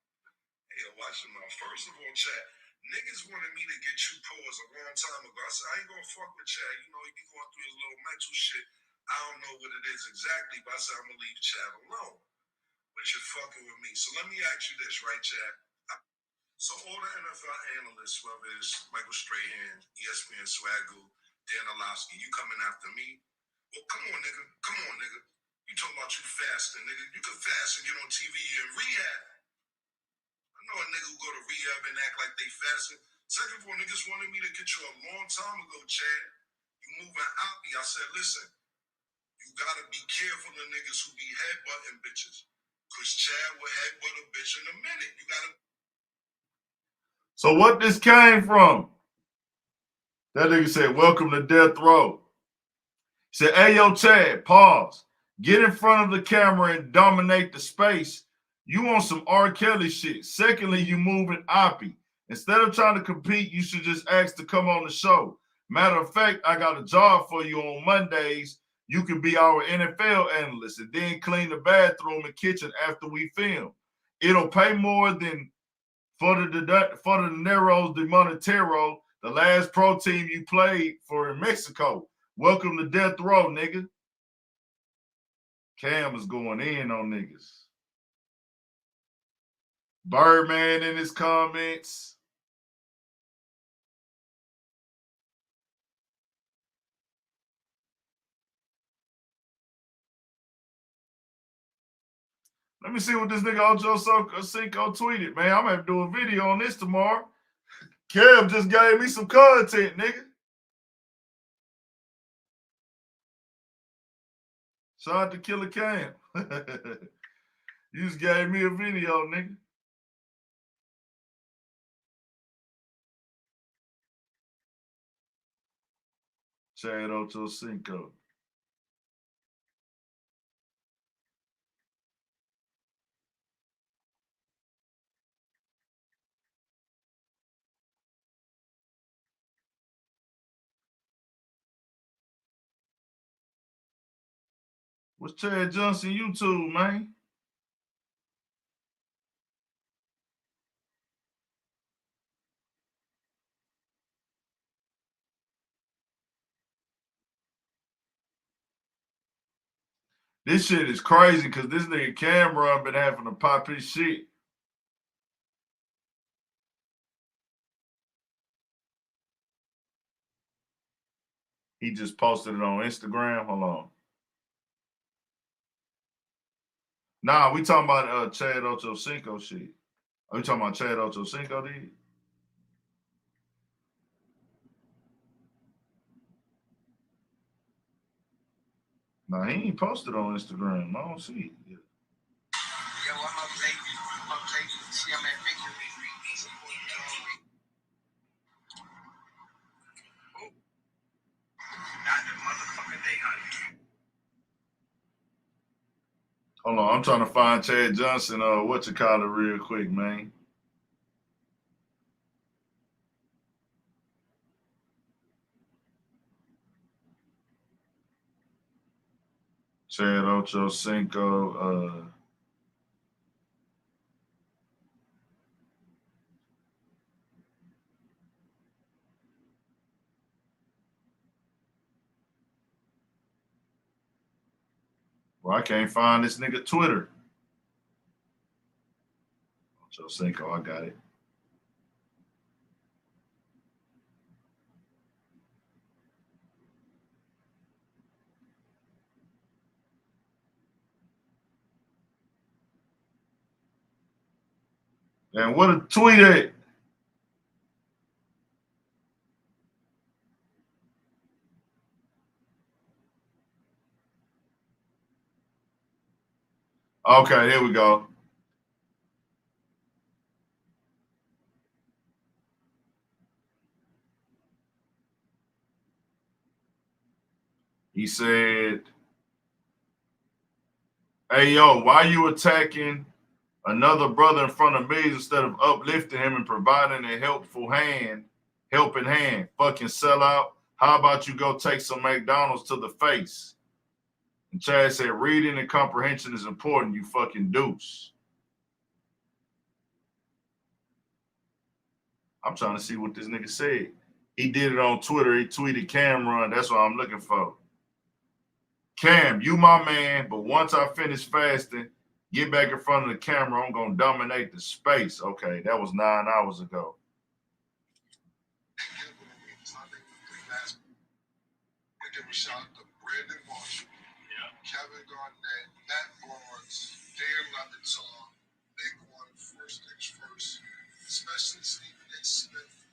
Hey, yo, watch your mouth. First of all, chat, niggas wanted me to get you paused a long time ago. I said, I ain't gonna fuck with chat. You know, he be going through his little mental shit. I don't know what it is exactly, but I said, I'm gonna leave chat alone. But you're fucking with me. So let me ask you this, right, chat? So all the NFL analysts, whether it's Michael Strahan, ESPN Swagoo, Dan Orlovsky, you coming after me? Well, come on, nigga. Come on, nigga. You talking about you fasting, nigga. You can fast and get on TV and rehab. I know a nigga who go to rehab and act like they fasting. Second of all, niggas wanted me to get you a long time ago, Chad. You moving out me. I said, listen, you gotta be careful of niggas who be headbutting bitches. Cause Chad will headbutt a bitch in a minute. You gotta. So what this came from? That nigga said, welcome to death row. He said, hey, yo, Chad, pause. Get in front of the camera and dominate the space. You want some R. Kelly shit. Secondly, you moving Oppie. Instead of trying to compete, you should just ask to come on the show. Matter of fact, I got a job for you on Mondays. You can be our NFL analyst and then clean the bathroom and kitchen after we film. It'll pay more than for the Dineros de Monetero, the last pro team you played for in Mexico. Welcome to death row, nigga. Cam is going in on niggas. Birdman in his comments. Let me see what this nigga Ochocinco tweeted, man. I'm gonna have to do a video on this tomorrow. Cam just gave me some content, nigga. Shout out to Killer Cam. You just gave me a video, nigga. Chad Ochocinco. What's Chad Johnson YouTube, man? This shit is crazy because this nigga Cameron been having to pop his shit. He just posted it on Instagram. Hold on. Nah, we talking about Chad Ochocinco shit. Are we talking about Chad Ochocinco, dude? Nah, he ain't posted on Instagram. I don't see it. Yeah. Yo, I'm up late. See, I'm at Victory. Not the motherfucking day, honey. Hold on, I'm trying to find Chad Johnson, real quick, man. Chad Ochocinco, well, I can't find this nigga Twitter. Ochocinco, I got it. And what a tweet at? Okay, here we go. He said, hey, yo, why you attacking another brother in front of me instead of uplifting him and providing a helping hand? Fucking sellout. How about you go take some McDonald's to the face? And Chad said, reading and comprehension is important, you fucking deuce. I'm trying to see what this nigga said. He did it on Twitter. He tweeted Cameron. That's what I'm looking for. Cam, you my man, but once I finish fasting, get back in front of the camera. I'm going to dominate the space. Okay, that was 9 hours ago. Shout out to Brandon Marshall, Kevin Garnett, Matt Barnes, Dan Levitar, Big One, First Things First, especially Stephen A. Smith,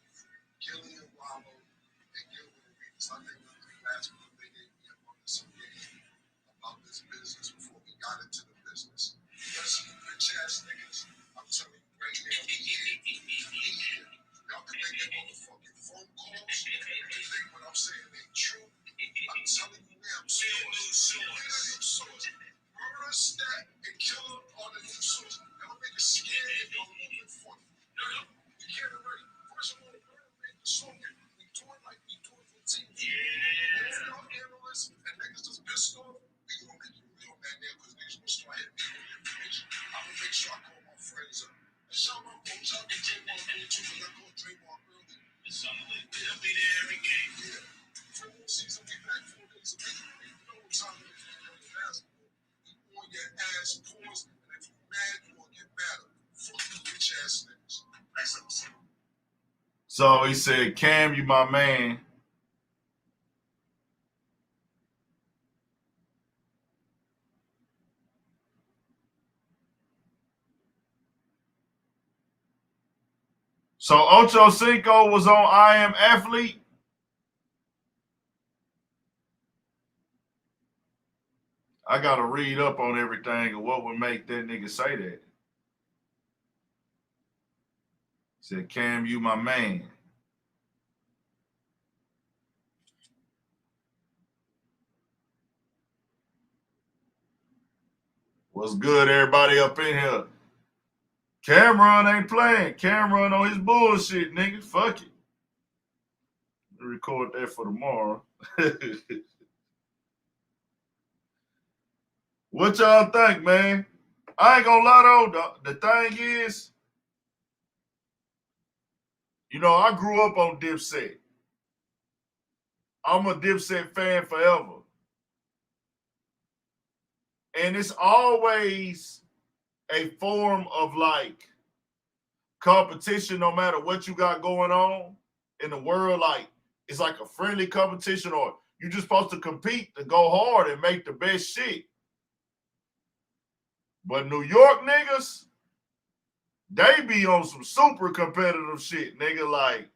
Gillian Wallow, and Gilbert Arenas. I think the last one they gave me a bonus about this business before we got into the business. Because rich ass niggas, I'm telling you right now, we here. Y'all can make that motherfucking phone calls. If you think what I'm saying ain't true, I'm telling you now, source. Murder, stat, and killer are the new source. Y'all niggas scared and y'all moving for you. You get it ready. First of all, murder made the slogan. We do it like we do it for TV. If y'all analysts and niggas just pissed off, we gonna make you real mad now because niggas gonna start hitting me with information. I'm gonna make sure I call my friends up. And shout out to Ocho and Draymond Green too, because I called Draymond early. They'll be there every game. Yeah. For all season, we back 4 days a week. You know what time it is when you're in basketball. You on your ass, pause, and if you're mad, you gonna get madder. Fuck you, bitch ass niggas. Next episode. So he said, Cam, you my man. So Ochocinco was on I Am Athlete. I got to read up on everything and what would make that nigga say that. He said, Cam, you my man. What's good, everybody up in here? Cameron ain't playing. Cameron on his bullshit, nigga. Fuck it. Record that for tomorrow. What y'all think, man? I ain't gonna lie though. The thing is, you know, I grew up on Dipset. I'm a Dipset fan forever. And it's always a form of like competition, no matter what you got going on in the world. Like it's like a friendly competition, or you just supposed to compete to go hard and make the best shit. But New York niggas, they be on some super competitive shit, nigga. Like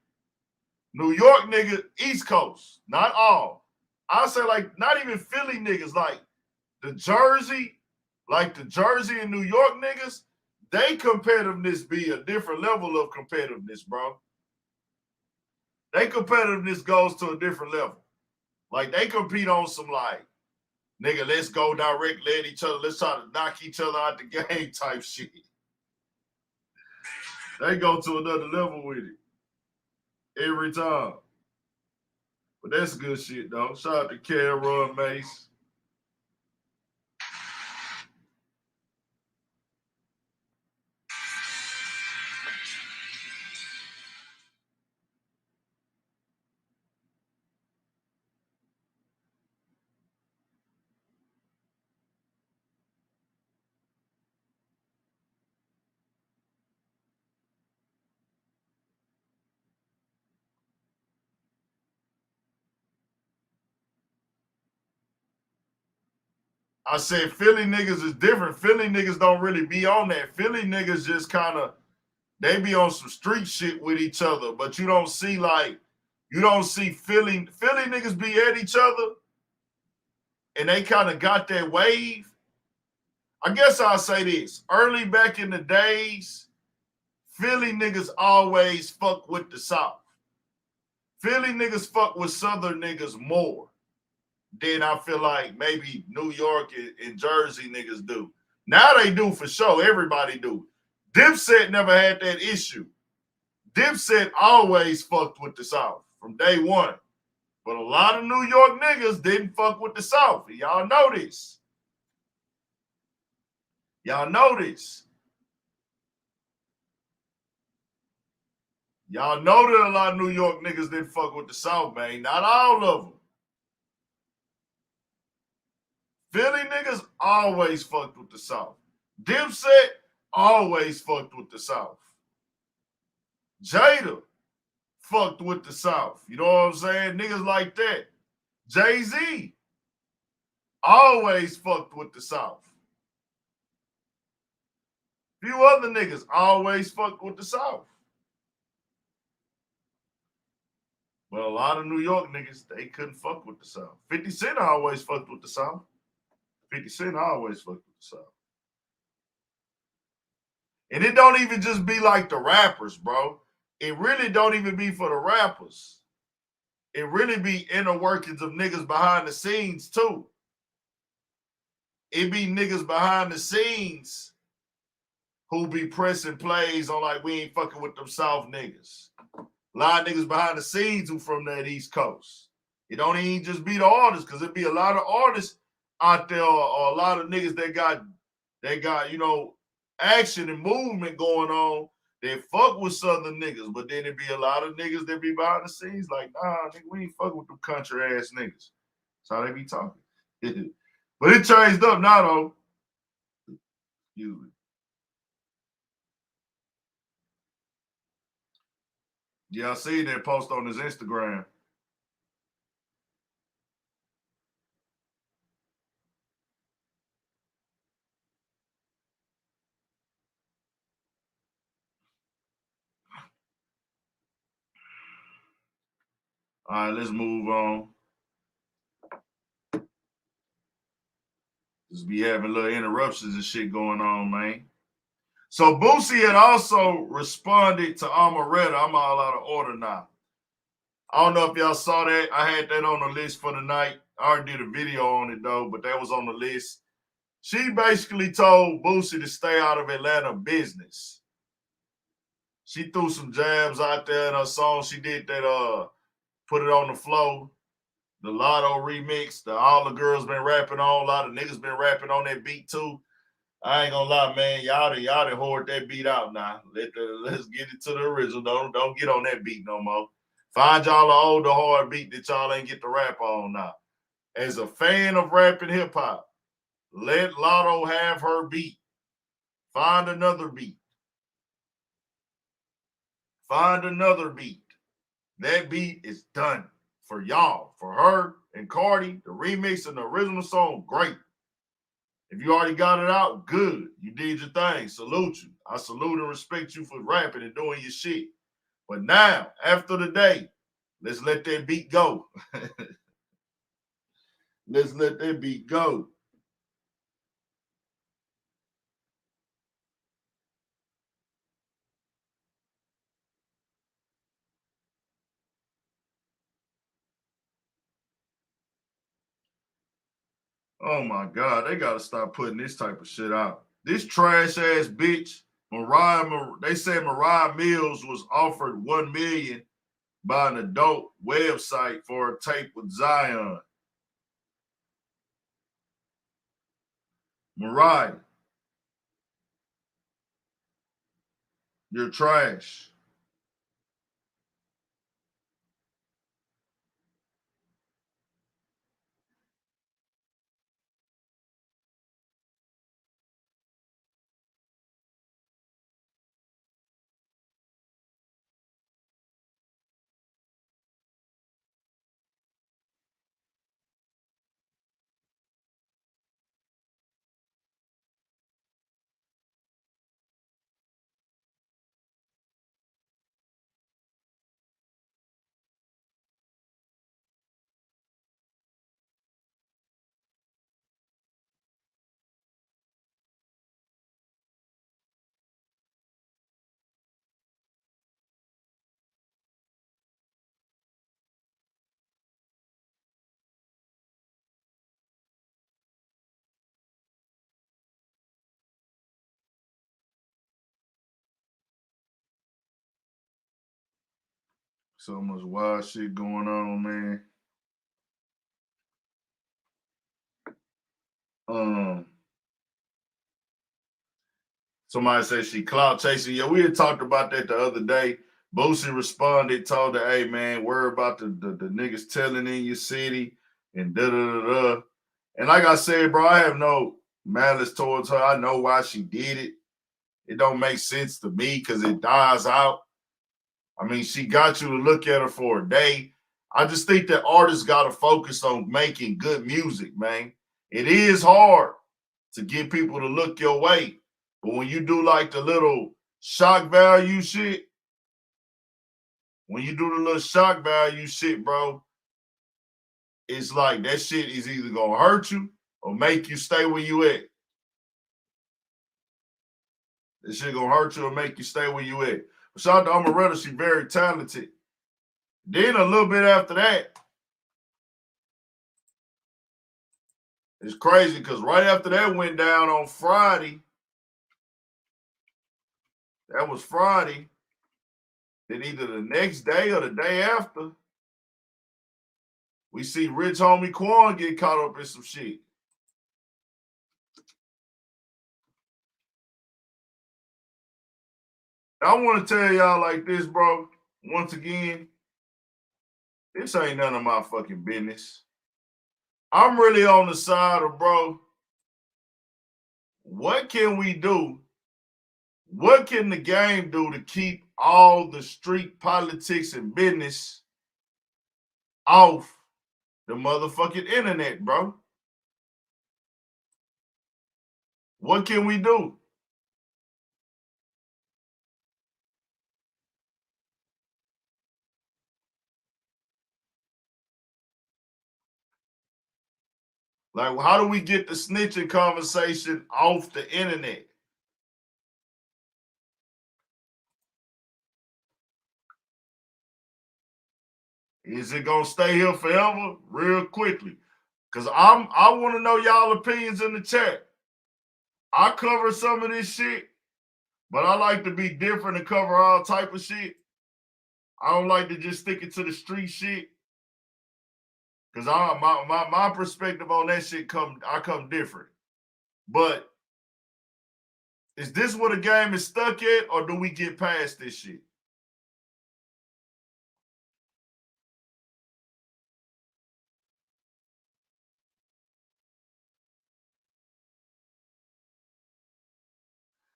New York nigga, East Coast, not all. I say like not even Philly niggas, like the Jersey and New York niggas, they competitiveness be a different level of competitiveness, bro. They competitiveness goes to a different level. Like they compete on some like, nigga, let's go directly at each other. Let's try to knock each other out the game type shit. They go to another level with it every time. But that's good shit, though. Shout out to Kara and Mace. I said Philly niggas is different. Philly niggas don't really be on that. Philly niggas just kind of, they be on some street shit with each other, but you don't see Philly niggas be at each other and they kind of got that wave. I guess I'll say this. Early back in the days, Philly niggas always fuck with the South. Philly niggas fuck with Southern niggas more than I feel like maybe New York and Jersey niggas do. Now they do for sure. Everybody do. Dipset never had that issue. Dipset always fucked with the South from day one. But a lot of New York niggas didn't fuck with the South. Y'all know this. Y'all know this. Y'all know that a lot of New York niggas didn't fuck with the South, man. Not all of them. Philly niggas always fucked with the South. Dipset always fucked with the South. Jada fucked with the South. You know what I'm saying? Niggas like that. Jay-Z always fucked with the South. Few other niggas always fucked with the South. But a lot of New York niggas, they couldn't fuck with the South. 50 Cent always fucked with the South. 50 Cent always fucked with the South. And it don't even just be like the rappers, bro. It really don't even be for the rappers. It really be inner workings of niggas behind the scenes, too. It be niggas behind the scenes who be pressing plays on like, we ain't fucking with them South niggas. A lot of niggas behind the scenes who from that East Coast. It don't even just be the artists, because it be a lot of artists out there, or a lot of niggas that got, you know, action and movement going on. They fuck with Southern niggas, but then it be a lot of niggas that be behind the scenes like, nah, nigga, we ain't fucking with them country ass niggas. That's how they be talking. But it changed up now, though. Excuse me. Yeah, I seen that post on his Instagram. All right, let's move on. Just be having little interruptions and shit going on, man. So Boosie had also responded to Amaretta. I'm all out of order now. I don't know if y'all saw that. I had that on the list for the night. I already did a video on it, though, but that was on the list. She basically told Boosie to stay out of Atlanta business. She threw some jabs out there in her song. She did that, Put It On The Flow, the Latto remix, all the girls been rapping on. A lot of niggas been rapping on that beat, too. I ain't gonna lie, man. Y'all done hoard that beat out now. Let's get it to the original. Don't get on that beat no more. Find y'all an older hard beat that y'all ain't get to rap on now. As a fan of rap and hip hop, Let Latto have her beat. Find another beat. Find another beat. That beat is done for y'all. For her and Cardi, the remix and the original song, great. If you already got it out, good. You did your thing. Salute you. I salute and respect you for rapping and doing your shit. But now, after the day, let's let that beat go. Let's let that beat go. Oh my God, they gotta stop putting this type of shit out. This trash ass bitch, Mariah, they said Mariah Mills was offered $1 million by an adult website for a tape with Zion. Mariah, you're trash. So much wild shit going on, man. Somebody said she clout chasing. Yeah, we had talked about that the other day. Boosie responded, told her, hey man, worry about the niggas telling in your city and da da da da. And like I said, bro, I have no malice towards her. I know why she did it. It don't make sense to me because it dies out. I mean, she got you to look at her for a day. I just think that artists got to focus on making good music, man. It is hard to get people to look your way. But when you do like the little shock value shit, bro, it's like that shit is either gonna hurt you or make you stay where you at. This shit gonna hurt you or make you stay where you at. But shout out to Amaretta, she's very talented. Then a little bit after that, it's crazy because right after that went down on Friday, that was Friday, then either the next day or the day after, we see Rich Homie Quan get caught up in some shit. I want to tell y'all like this, bro. Once again, this ain't none of my fucking business. I'm really on the side of, bro, what can we do? What can the game do to keep all the street politics and business off the motherfucking internet, bro? What can we do? Like, how do we get the snitching conversation off the internet? Is it gonna stay here forever? Real quickly. Cause I want to know y'all opinions in the chat. I cover some of this shit, but I like to be different and cover all type of shit. I don't like to just stick it to the street shit. Cause my perspective on that shit come different. But is this where the game is stuck at, or do we get past this shit?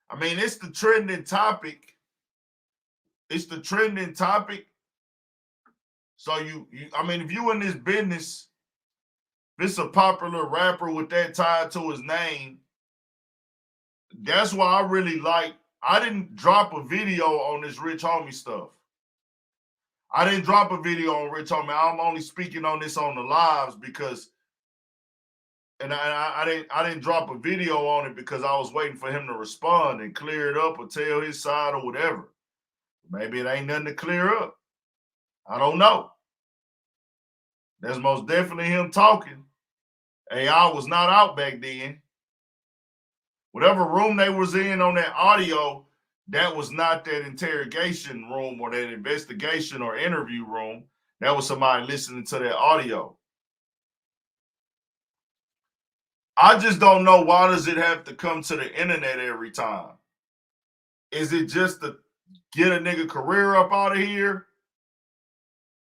I mean, it's the trending topic. It's the trending topic. So I mean, if you in this business, if it's a popular rapper with that tied to his name, that's why I really like, I didn't drop a video on this Rich Homie stuff. I didn't drop a video on Rich Homie. I'm only speaking on this on the lives because, and I didn't drop a video on it because I was waiting for him to respond and clear it up or tell his side or whatever. Maybe it ain't nothing to clear up. I don't know. That's most definitely him talking. AI was not out back then. Whatever room they was in on that audio, that was not that interrogation room or that investigation or interview room. That was somebody listening to that audio. I just don't know, why does it have to come to the internet every time? Is it just to get a nigga career up out of here?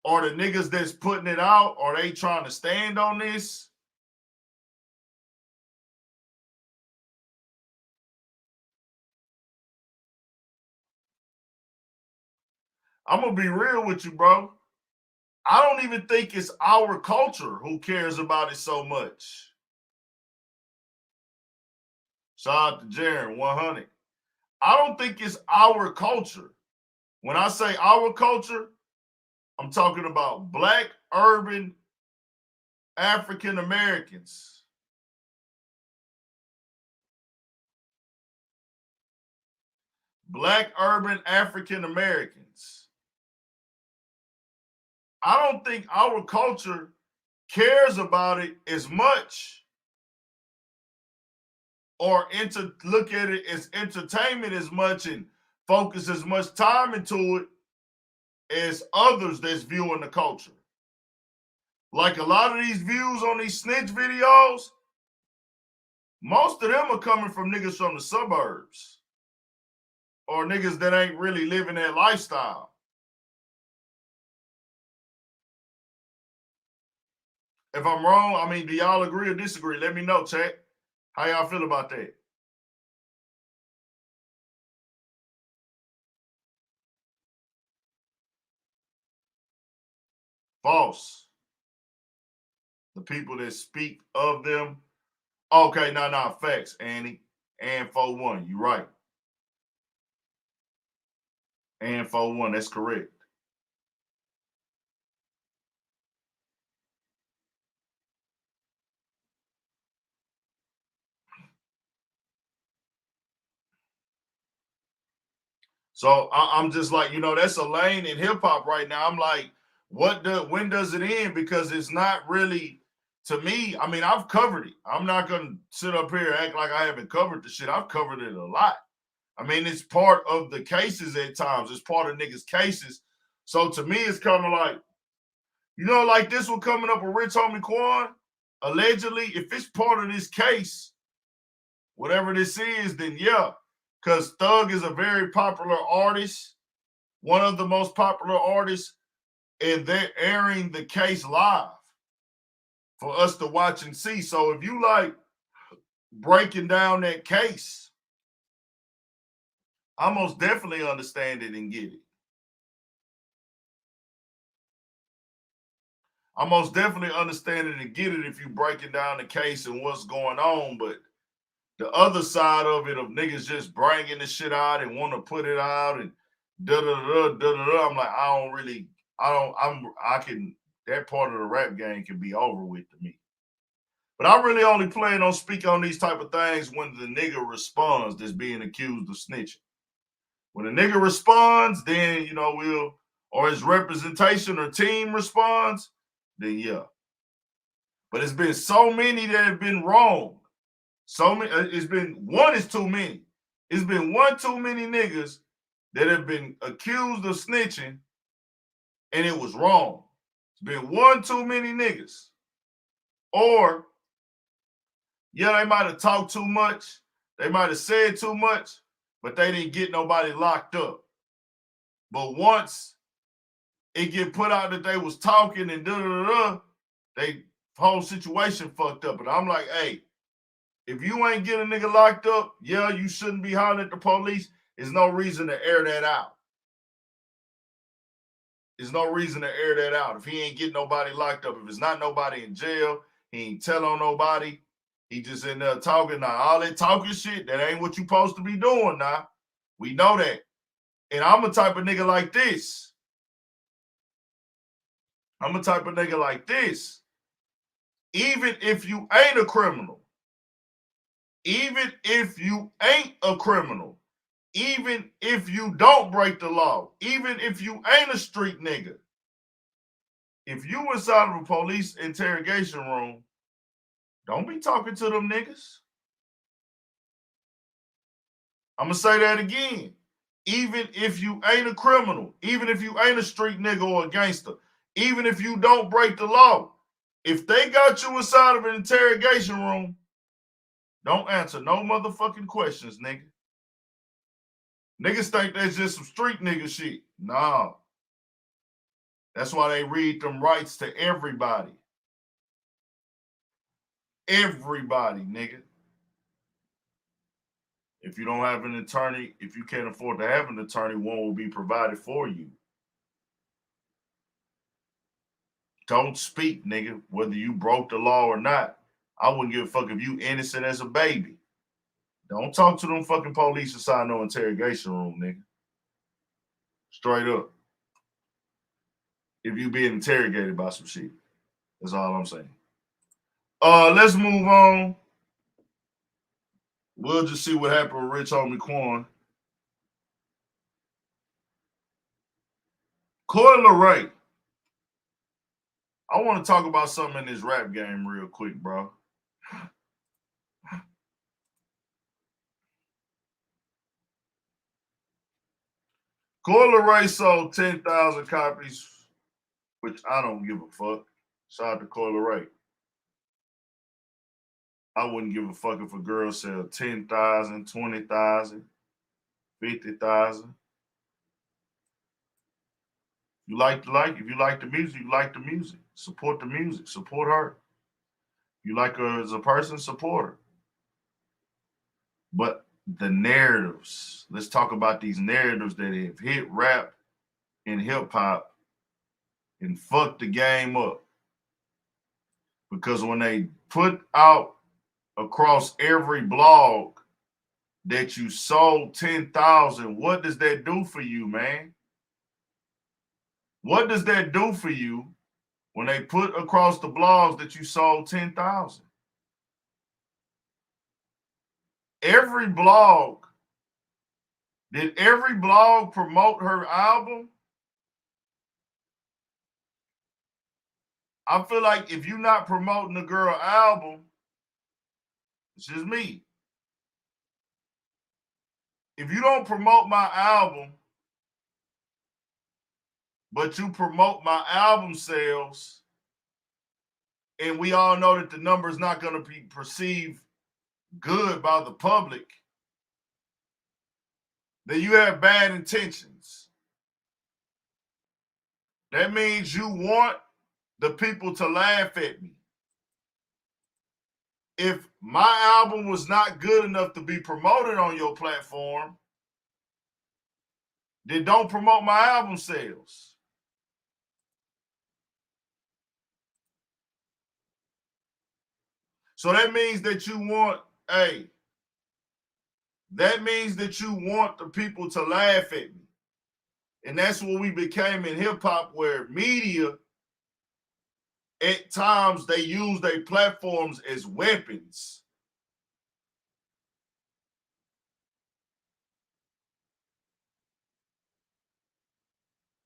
Or the niggas that's putting it out, are they trying to stand on this? I'm going to be real with you, bro. I don't even think it's our culture who cares about it so much. Shout out to Jaren, 100. I don't think it's our culture. When I say our culture, I'm talking about Black urban African Americans. Black urban African Americans. I don't think our culture cares about it as much or look at it as entertainment as much and focus as much time into it as others that's viewing the culture. Like a lot of these views on these snitch videos, most of them are coming from niggas from the suburbs or niggas that ain't really living that lifestyle. If I'm wrong, I mean, do y'all agree or disagree? Let me know, chat. How y'all feel about that? False. The people that speak of them. Okay, no, facts, Annie. And 4-1, you right. And 4-1, that's correct. So I'm just like, that's a lane in hip hop right now. I'm like, when does it end? Because it's not really, to me, I mean, I've covered it. I'm not going to sit up here and act like I haven't covered the shit. I've covered it a lot. I mean, it's part of the cases at times. It's part of niggas' cases. So to me, it's kind of like, like this one coming up with Rich Homie Quan, allegedly, if it's part of this case, whatever this is, then yeah. Because Thug is a very popular artist, one of the most popular artists, and they're airing the case live for us to watch and see. So if you like breaking down that case, I most definitely understand it and get it. I most definitely understand it and get it if you breaking down the case and what's going on, but the other side of it, of niggas just bringing the shit out and want to put it out and I'm like, that part of the rap game can be over with to me. But I really only plan on speaking on these type of things when the nigga responds that's being accused of snitching. When the nigga responds, then, or his representation or team responds, then yeah. But it's been so many that have been wrong. So many, it's been, one is too many. It's been one too many niggas that have been accused of snitching and it was wrong. It's been one too many niggas. Or, yeah, they might have talked too much. They might have said too much, but they didn't get nobody locked up. But once it get put out that they was talking and they whole situation fucked up. And I'm like, hey, If you ain't get a nigga locked up, yeah, you shouldn't be hollering at the police. There's no reason to air that out. There's no reason to air that out. If he ain't getting nobody locked up, if it's not nobody in jail, he ain't tell on nobody. He just in there talking. Now, all that talking shit, that ain't what you supposed to be doing now. We know that. And I'm a type of nigga like this. I'm a type of nigga like this. Even if you ain't a criminal, even if you ain't a criminal, even if you don't break the law, even if you ain't a street nigga, if you inside of a police interrogation room, don't be talking to them niggas. I'm going to say that again. Even if you ain't a criminal, even if you ain't a street nigga or a gangster, even if you don't break the law, if they got you inside of an interrogation room, don't answer no motherfucking questions, nigga. Niggas think that's just some street nigga shit. Nah. That's why they read them rights to everybody. Everybody, nigga. If you don't have an attorney, if you can't afford to have an attorney, one will be provided for you. Don't speak, nigga, whether you broke the law or not. I wouldn't give a fuck if you innocent as a baby. Don't talk to them fucking police inside no interrogation room, nigga. Straight up. If you being interrogated by some shit. That's all I'm saying. Let's move on. We'll just see what happened with Rich Homie Quan. Coi Leray. I want to talk about something in this rap game real quick, bro. Coi Leray sold 10,000 copies, which I don't give a fuck. Shout out to Coi Leray. I wouldn't give a fuck if a girl sell 10,000, 20,000, 50,000. You like, if you like the music, you like the music. Support the music. Support her. You like her as a person, support her. But the narratives, let's talk about these narratives that have hit rap and hip hop and fucked the game up. Because when they put out across every blog that you sold 10,000, what does that do for you, man? What does that do for you when they put across the blogs that you sold 10,000? Every blog, did every blog promote her album? I feel like if you're not promoting the girl album, it's just me. If you don't promote my album, but you promote my album sales, and we all know that the number is not going to be perceived good by the public, then you have bad intentions. That means you want the people to laugh at me. If my album was not good enough to be promoted on your platform, then don't promote my album sales. So that means that you want, that means that you want the people to laugh at me. And that's what we became in hip hop, where media, at times, they use their platforms as weapons.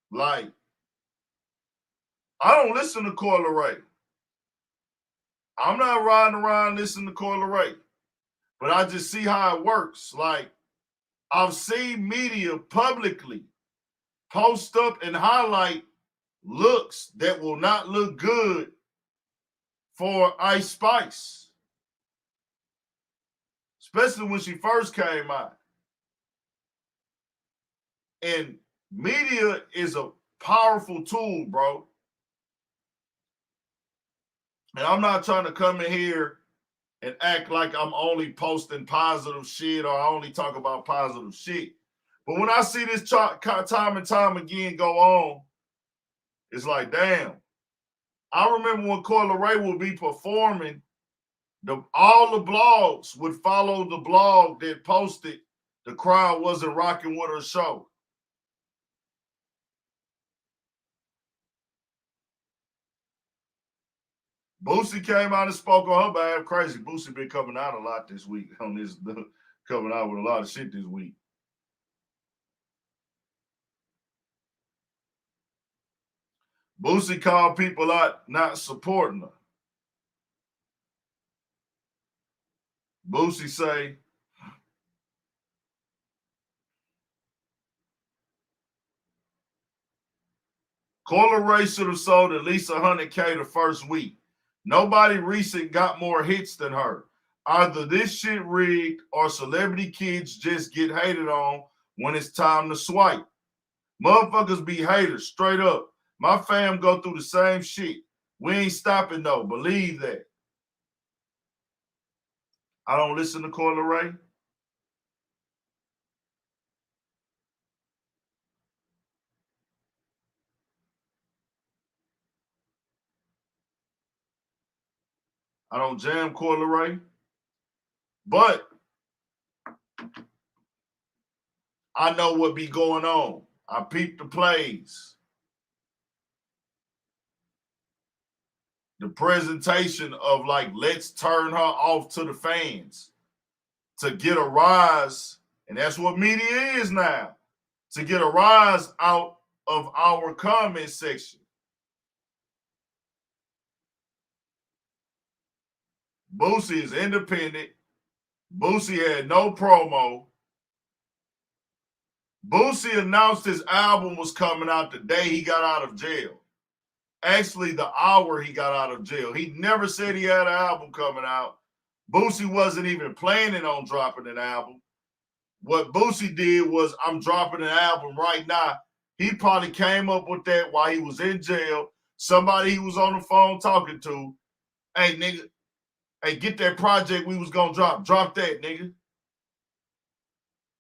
Like, I don't listen to Coi Leray. I'm not riding around listening to Coi Leray. But I just see how it works. Like, I've seen media publicly post up and highlight looks that will not look good for Ice Spice, especially when she first came out. And media is a powerful tool, bro. And I'm not trying to come in here and act like I'm only posting positive shit or I only talk about positive shit. But when I see this time and time again go on, it's like, damn. I remember when Coi Leray would be performing, all the blogs would follow the blog that posted the crowd wasn't rocking with her show. Boosie came out and spoke on her behalf. Crazy. Boosie been coming out a lot this week on this, coming out with a lot of shit this week. Boosie called people out not supporting her. Boosie say, Coi Leray should have sold at least 100K the first week. Nobody recent got more hits than her. Either this shit rigged or celebrity kids just get hated on when it's time to swipe. Motherfuckers be haters, straight up. My fam go through the same shit. We ain't stopping though, believe that. I don't listen to Coi Leray. I don't jam Coi Leray. But I know what be going on. I peep the plays. The presentation of like, let's turn her off to the fans to get a rise. And that's what media is now. To get a rise out of our comment section. Boosie is independent. Boosie had no promo. Boosie announced his album was coming out the day he got out of jail. Actually, the hour he got out of jail. He never said he had an album coming out. Boosie wasn't even planning on dropping an album. What Boosie did was, I'm dropping an album right now. He probably came up with that while he was in jail. Somebody he was on the phone talking to. Hey, nigga, hey, get that project we was gonna drop. Drop that, nigga.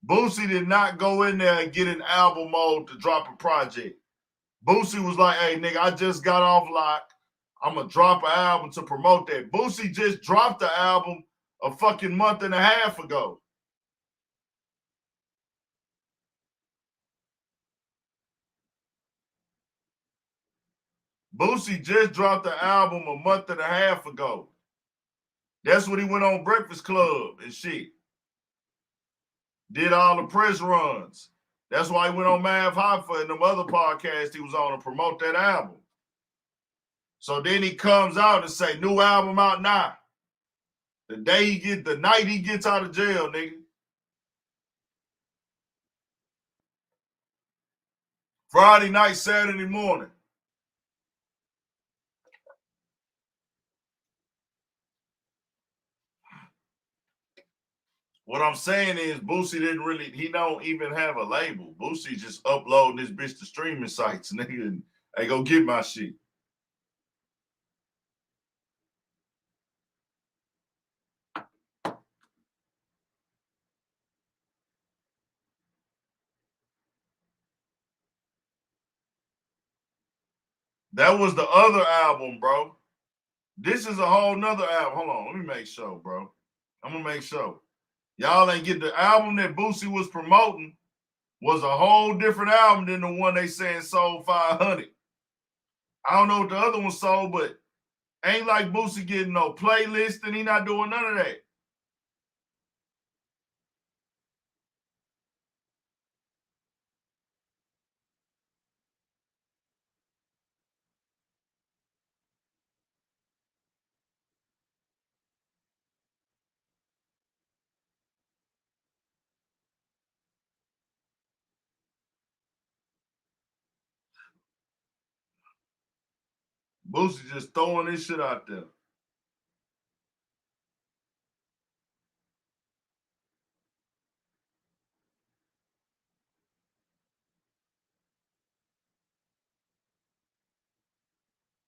Boosie did not go in there and get in album mode to drop a project. Boosie was like, hey, nigga, I just got off lock. I'm going to drop an album to promote that. Boosie just dropped the album a fucking month and a half ago. Boosie just dropped the album a month and a half ago. That's when he went on Breakfast Club and shit. Did all the press runs. That's why he went on Mav Hoffa and them other podcasts he was on to promote that album. So then he comes out and say, new album out now. The night he gets out of jail, nigga. Friday night, Saturday morning. What I'm saying is Boosie he don't even have a label. Boosie just uploading this bitch to streaming sites, nigga, and hey, go get my shit. That was the other album, bro. This is a whole nother album. Hold on, let me make sure, bro. I'm gonna make sure. Y'all ain't get the album that Boosie was promoting was a whole different album than the one they saying sold 500. I don't know what the other one sold, but ain't like Boosie getting no playlist and he not doing none of that. Boosie just throwing this shit out there.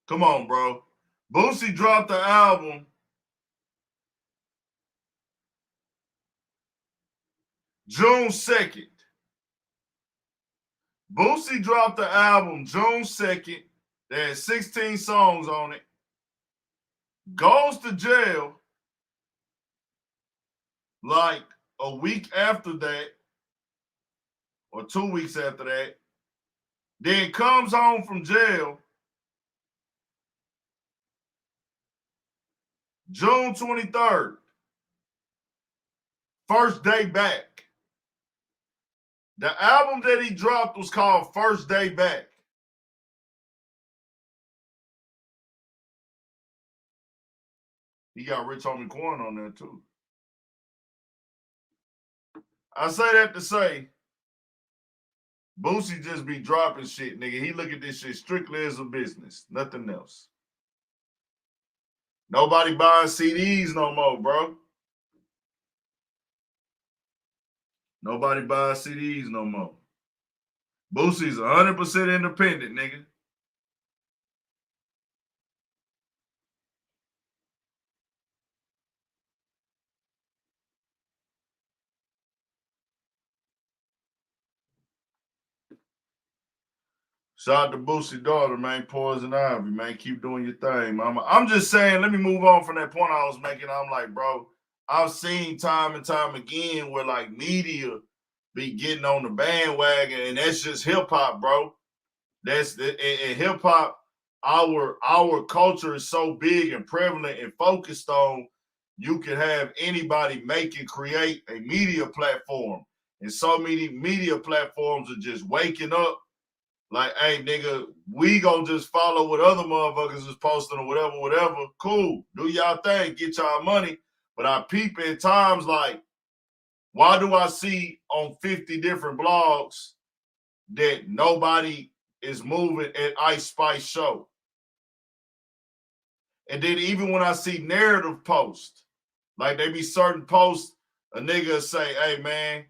Come on, bro. Boosie dropped the album June 2nd. Boosie dropped the album June 2nd. There had 16 songs on it. Goes to jail like a week after that, or 2 weeks after that. Then comes home from jail June 23rd. First Day Back. The album that he dropped was called First Day Back. He got Rich Homie Quan on there too. I say that to say, Boosie just be dropping shit, nigga. He look at this shit strictly as a business, nothing else. Nobody buying CDs no more, bro. Nobody buying CDs no more. Boosie's 100% independent, nigga. Shout out to Boosie daughter, man. Poison Ivy, man. Keep doing your thing, mama. I'm just saying, let me move on from that point I was making. I'm like, bro, I've seen time and time again where like media be getting on the bandwagon, and that's just hip hop, bro. That's the in hip hop. Our culture is so big and prevalent and focused on. You can have anybody make and create a media platform, and so many media platforms are just waking up. Like, hey, nigga, we gonna just follow what other motherfuckers is posting or whatever. Cool. Do y'all thing. Get y'all money. But I peep at times like, why do I see on 50 different blogs that nobody is moving at Ice Spice show? And then even when I see narrative posts, like they be certain posts, a nigga say, hey, man,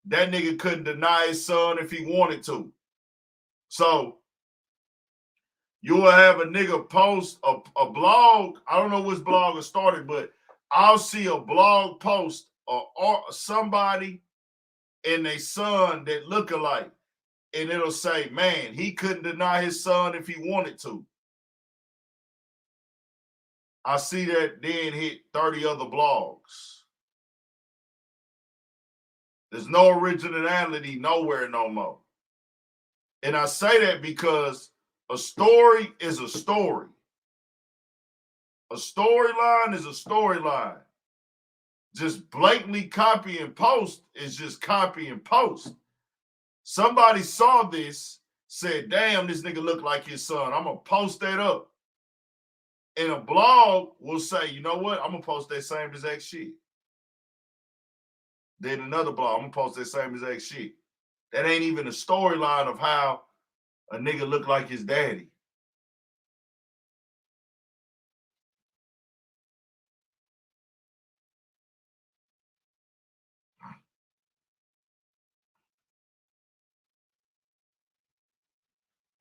that nigga couldn't deny his son if he wanted to. So you will have a nigga post a blog. I don't know which blog it started, but I'll see a blog post or somebody and their son that look alike. And it'll say, man, he couldn't deny his son if he wanted to. I see that then hit 30 other blogs. There's no originality nowhere no more. And I say that because a story is a story. A storyline is a storyline. Just blatantly copy and post is just copy and post. Somebody saw this, said, damn, this nigga look like his son. I'm going to post that up. And a blog will say, you know what? I'm going to post that same exact shit. Then another blog, I'm going to post that same exact shit. That ain't even a storyline of how a nigga look like his daddy.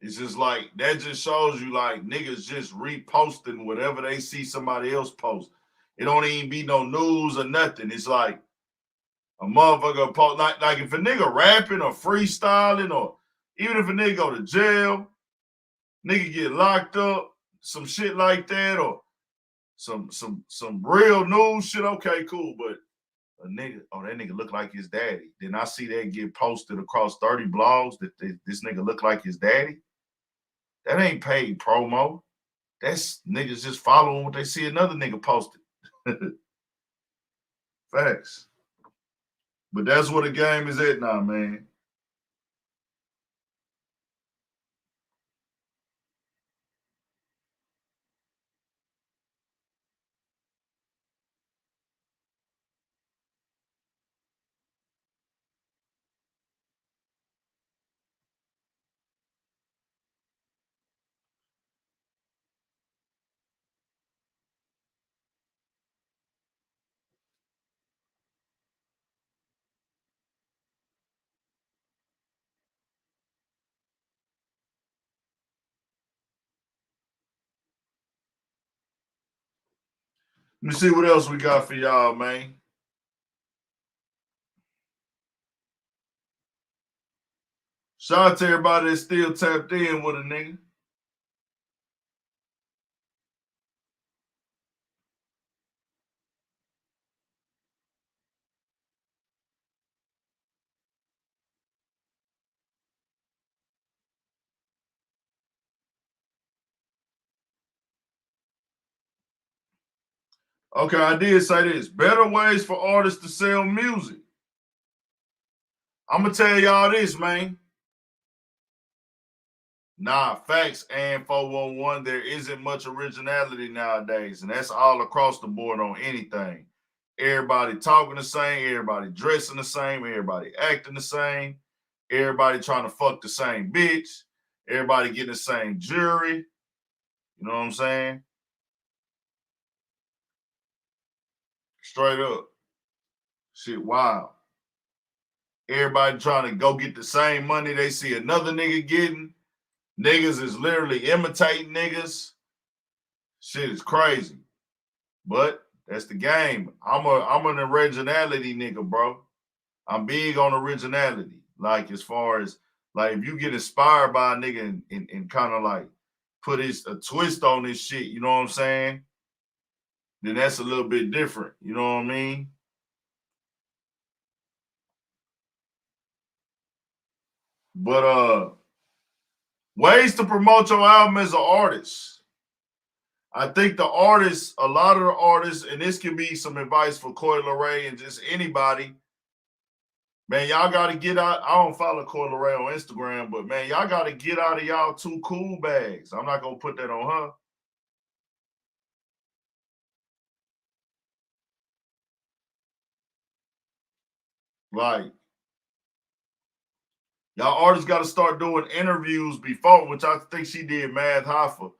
It's just like, that just shows you like niggas just reposting whatever they see somebody else post. It don't even be no news or nothing. It's like a motherfucker post, like if a nigga rapping or freestyling, or even if a nigga go to jail, nigga get locked up, some shit like that, or some real news shit, okay, cool. But a nigga, oh, that nigga look like his daddy. Then I see that get posted across 30 blogs that this nigga look like his daddy. That ain't paid promo. That's niggas just following what they see another nigga posted. Facts. But that's where the game is at now, man. Let me see what else we got for y'all, man. Shout out to everybody that's still tapped in with a nigga. Okay, I did say this. Better ways for artists to sell music. I'm going to tell y'all this, man. Nah, facts and 411, there isn't much originality nowadays, and that's all across the board on anything. Everybody talking the same, everybody dressing the same, everybody acting the same, everybody trying to fuck the same bitch, everybody getting the same jewelry. You know what I'm saying? Straight up. Shit, wow. Everybody trying to go get the same money they see another nigga getting. Niggas is literally imitating niggas. Shit is crazy. But that's the game. I'm an originality nigga, bro. I'm big on originality. Like, as far as, like, if you get inspired by a nigga and kind of like put a twist on this shit, you know what I'm saying? Then that's a little bit different. You know what I mean? But ways to promote your album as an artist. I think the artists, a lot of the artists, and this can be some advice for Coi Leray and just anybody, man, y'all got to get out. I don't follow Coi Leray on Instagram, but man, y'all got to get out of y'all too cool bags. I'm not going to put that on her. Like, y'all artists got to start doing interviews before, which I think she did Mad Hoffa.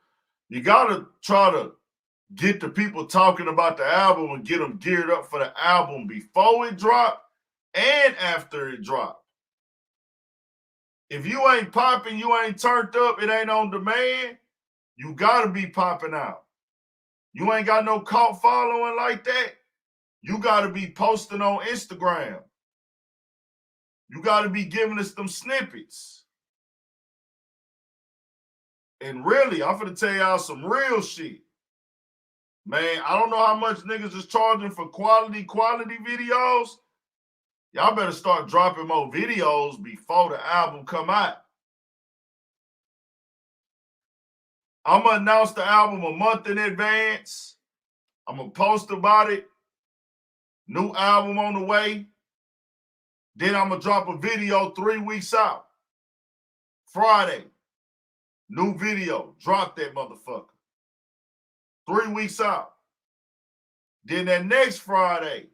You got to try to get the people talking about the album and get them geared up for the album before it dropped and after it dropped. If you ain't popping, you ain't turned up, it ain't on demand, you got to be popping out. You ain't got no cult following like that, you got to be posting on Instagram. You got to be giving us them snippets. And really, I'm going to tell y'all some real shit. Man, I don't know how much niggas is charging for quality videos. Y'all better start dropping more videos before the album come out. I'm going to announce the album a month in advance. I'm going to post about it. New album on the way. Then I'm going to drop a video 3 weeks out. Friday. New video. Drop that motherfucker. 3 weeks out. Then that next Friday,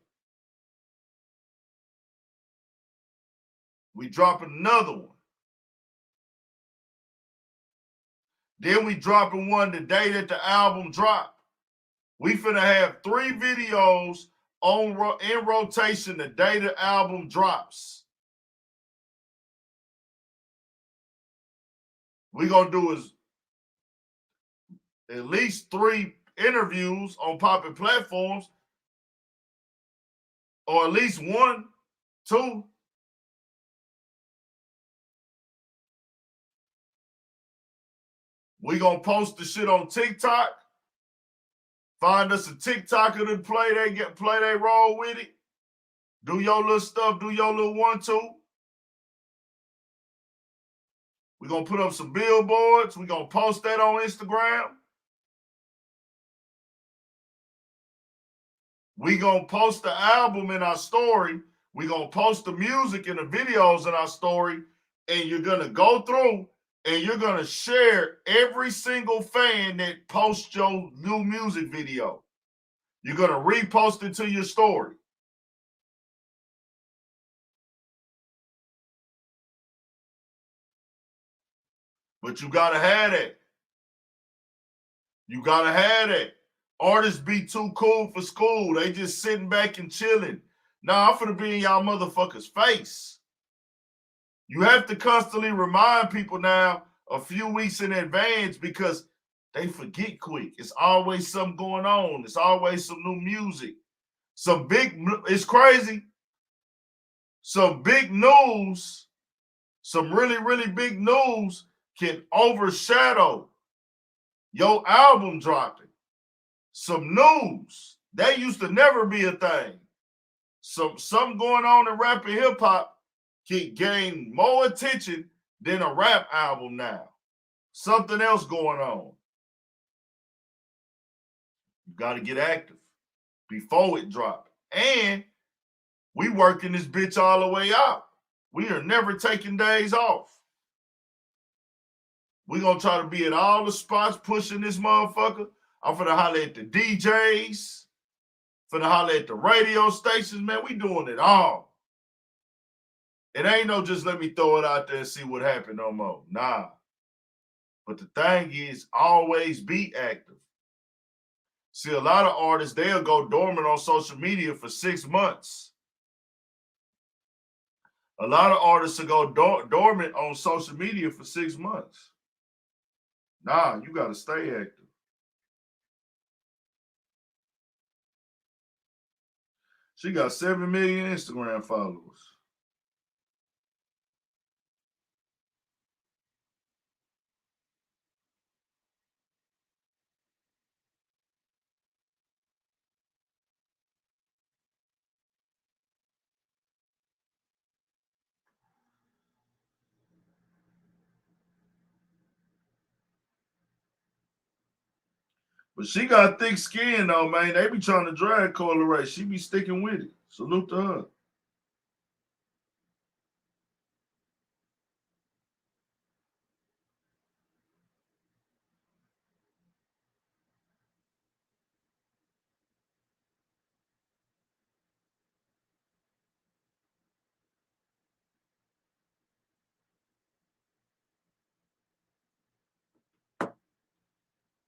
we dropping another one. Then we dropping one the day that the album dropped. We finna have 3 videos in rotation the day the album drops. We gonna do is at least 3 interviews on popping platforms, or at least 1, 2. We gonna post the shit on TikTok. Find us a TikToker to play they role with it. Do your little stuff, do your little 1-2. We're gonna put up some billboards. We're gonna post that on Instagram. We're gonna post the album in our story. We're gonna post the music and the videos in our story. And you're gonna go through and you're going to share every single fan that posts your new music video. You're going to repost it to your story. But you got to have that. You got to have that. Artists be too cool for school. They just sitting back and chilling. Nah, I'm finna be in y'all motherfuckers' face. You have to constantly remind people now a few weeks in advance because they forget quick. It's always something going on. It's always some new music. It's crazy. Some big news some really, really big news can overshadow your album dropping. Some news. That used to never be a thing. Something going on in rap and hip-hop can gain more attention than a rap album now. Something else going on. You got to get active before it drops. And we working this bitch all the way out. We are never taking days off. We gonna try to be at all the spots pushing this motherfucker. I'm finna holler at the DJs, finna holler at the radio stations, man. We doing it all. It ain't no just let me throw it out there and see what happened no more. Nah. But the thing is, always be active. See, a lot of artists, they'll go dormant on social media for 6 months. A lot of artists will go dormant on social media for 6 months. Nah, you got to stay active. She got 7 million Instagram followers. But she got thick skin, though, man. They be trying to drag Coi Leray. She be sticking with it. Salute to her.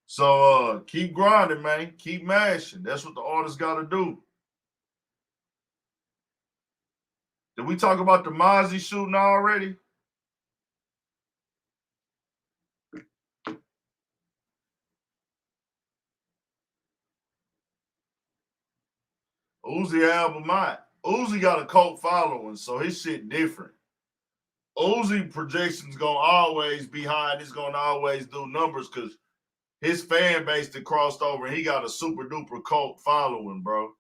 So keep grinding, man. Keep mashing. That's what the artists got to do. Did we talk about the Mozzy shooting already? Uzi album out. Uzi got a cult following, so his shit different. Uzi projections gonna always be high, and he's gonna always do numbers because his fan base that crossed over, and he got a super duper cult following, bro.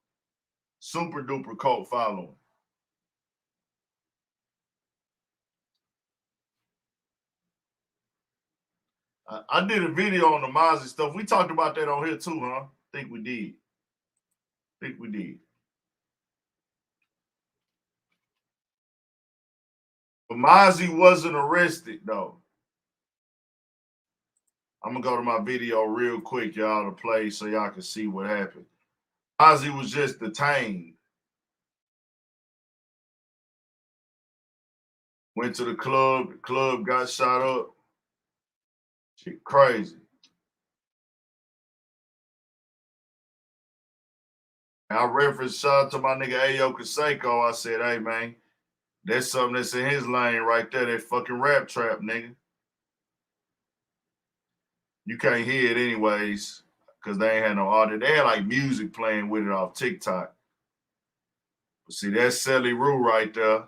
Super duper cult following. I did a video on the Mozzy stuff. We talked about that on here too, huh? Think we did. But Mozzy wasn't arrested, though. I'm going to go to my video real quick, y'all, to play so y'all can see what happened. Mozzy was just detained. Went to the club got shot up. Shit crazy. I referenced shout out to my nigga Ochocinco. I said, hey, man, that's something that's in his lane right there, that fucking rap trap, nigga. You can't hear it anyways because they ain't had no audio. They had like music playing with it off TikTok. But see, that's Sally Rue right there.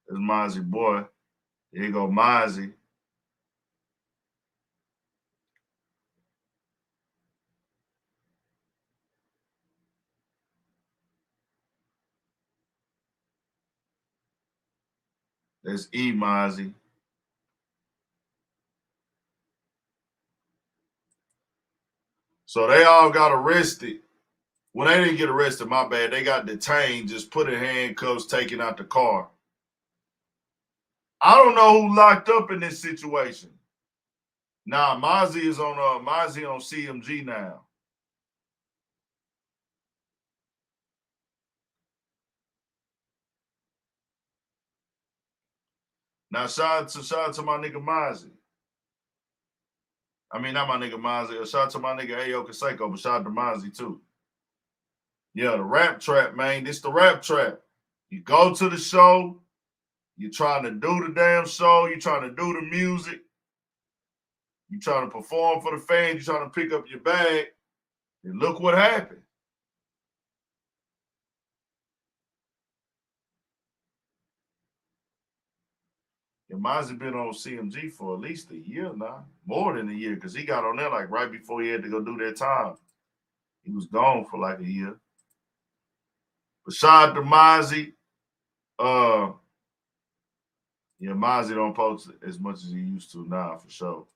That's Mozzy boy. There you go, Mozzy. That's E Mozzy. So they all got arrested. Well, they didn't get arrested, my bad. They got detained, just put in handcuffs, taken out the car. I don't know who locked up in this situation. Nah, Mozzy is on CMG now. Now shout out to my nigga Mozzy. I mean, not my nigga Mozzy. Shout out to my nigga Ochocinco, but shout out to Mozzy too. Yeah, the rap trap, man. This the rap trap. You go to the show, you're trying to do the damn show, you're trying to do the music, you're trying to perform for the fans, you're trying to pick up your bag, and look what happened. Mozzy been on CMG for at least a year now. More than a year, because he got on there like right before he had to go do that time. He was gone for like a year. But shout out to Mozzy. Yeah, Mozzy don't post as much as he used to now, for sure.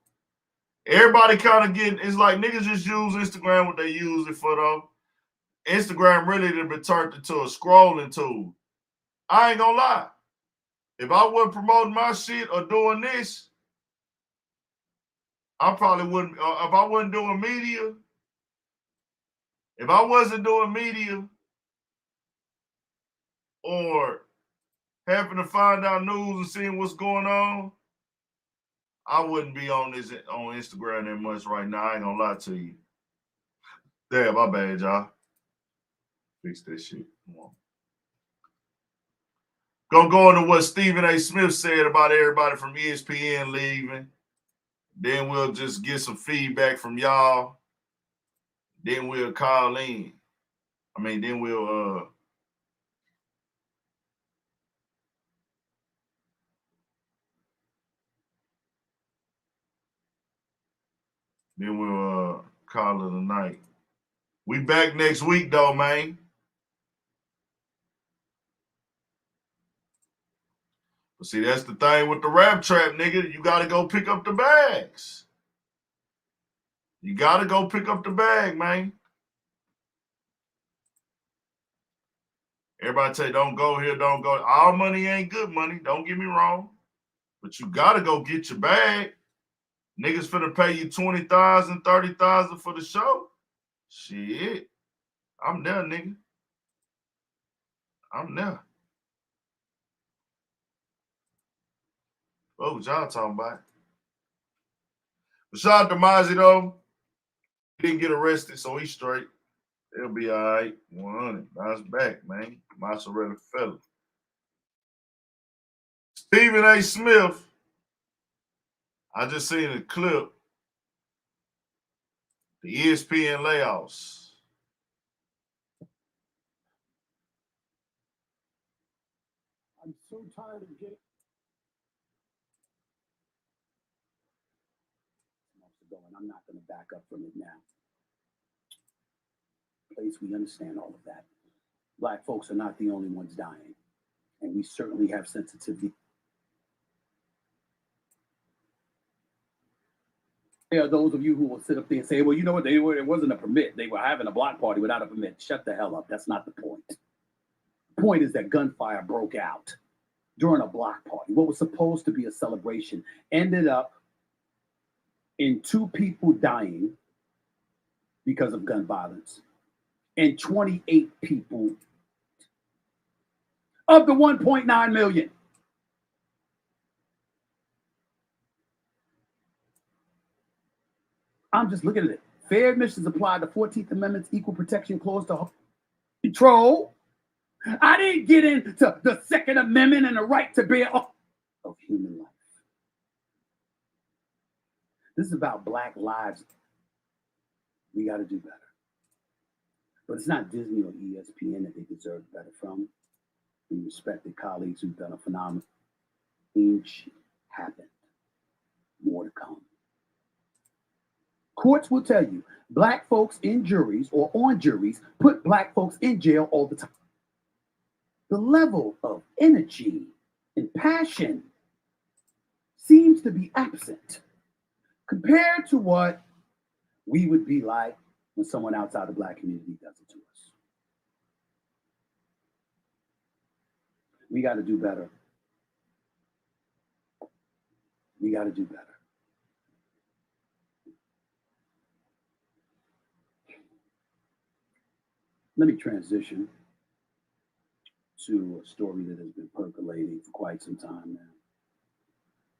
Everybody kind of getting, it's like niggas just use Instagram what they use it for, though. Instagram really done been turned into a scrolling tool. I ain't gonna lie. If I wasn't promoting my shit or doing this, I probably wouldn't. If I wasn't doing media, if I wasn't doing media or having to find out news and seeing what's going on, I wouldn't be on Instagram that much right now. I ain't gonna lie to you. Damn, my bad, y'all. Fix that shit. Come on. Gonna go into what Stephen A. Smith said about everybody from ESPN leaving. Then we'll just get some feedback from y'all. Then we'll call in. Then we'll call it a night. We back next week though, man. But see, that's the thing with the rap trap, nigga. You gotta go pick up the bags. You gotta go pick up the bag, man. Everybody say, don't go here, don't go. All money ain't good money. Don't get me wrong. But you gotta go get your bag. Niggas finna pay you $20,000, $30,000 for the show. Shit. I'm there, nigga. I'm there. What was y'all talking about? But shout out to Mozzy, though. He didn't get arrested, so he's straight. He'll be all right. 100. Bounce back, man. Mozzarella fella. Stephen A. Smith. I just seen a clip. The ESPN layoffs. I'm so tired of getting. And I'm not going to back up from it now. Place, we understand all of that. Black folks are not the only ones dying, and we certainly have sensitivity. There are those of you who will sit up there and say, well, you know what, it wasn't a permit. They were having a block party without a permit. Shut the hell up. That's not the point. The point is that gunfire broke out during a block party. What was supposed to be a celebration ended up in 2 people dying because of gun violence and 28 people of the 1.9 million. I'm just looking at it. Fair admissions apply the 14th Amendment's equal protection clause to control. I didn't get into the Second Amendment and the right to bear of human life. This is about Black lives. We got to do better. But it's not Disney or ESPN that they deserve better from. We respected colleagues who've done a phenomenal change happened. More to come. Courts will tell you, Black folks in juries or on juries put Black folks in jail all the time. The level of energy and passion seems to be absent compared to what we would be like when someone outside the Black community does it to us. We got to do better. We got to do better. Let me transition to a story that has been percolating for quite some time now.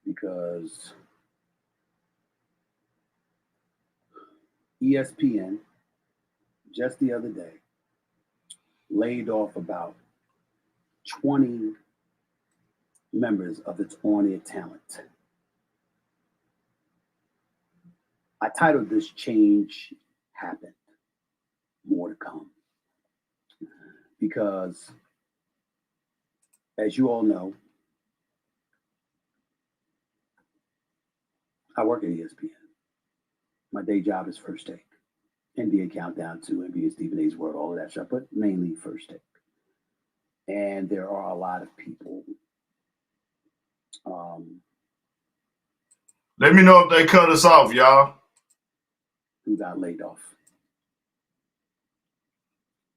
Because ESPN, just the other day, laid off about 20 members of its on-air talent. I titled this Change Happened. More to come. Because, as you all know, I work at ESPN. My day job is First Take. NBA Countdown to NBA Stephen A's World, all of that stuff, but mainly First Take. And there are a lot of people. Let me know if they cut us off, y'all. Who got laid off.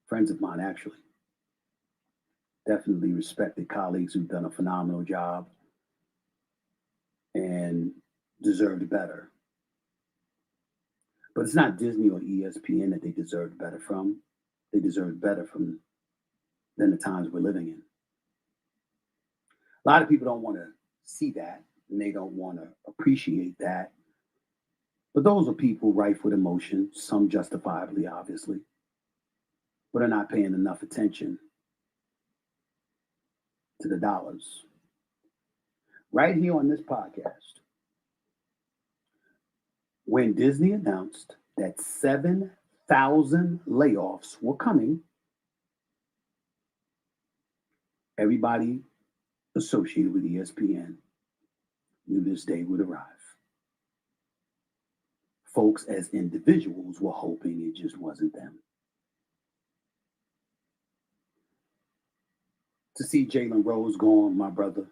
Friends of mine, actually. Definitely respected colleagues who've done a phenomenal job and deserved better. But it's not Disney or ESPN that they deserved better from. They deserved better from than the times we're living in. A lot of people don't want to see that, and they don't want to appreciate that. But those are people rife with emotion, some justifiably, obviously, but are not paying enough attention to the dollars. Right here on this podcast, when Disney announced that 7,000 layoffs were coming, everybody associated with ESPN knew this day would arrive. Folks as individuals were hoping it just wasn't them. To see Jalen Rose gone, my brother,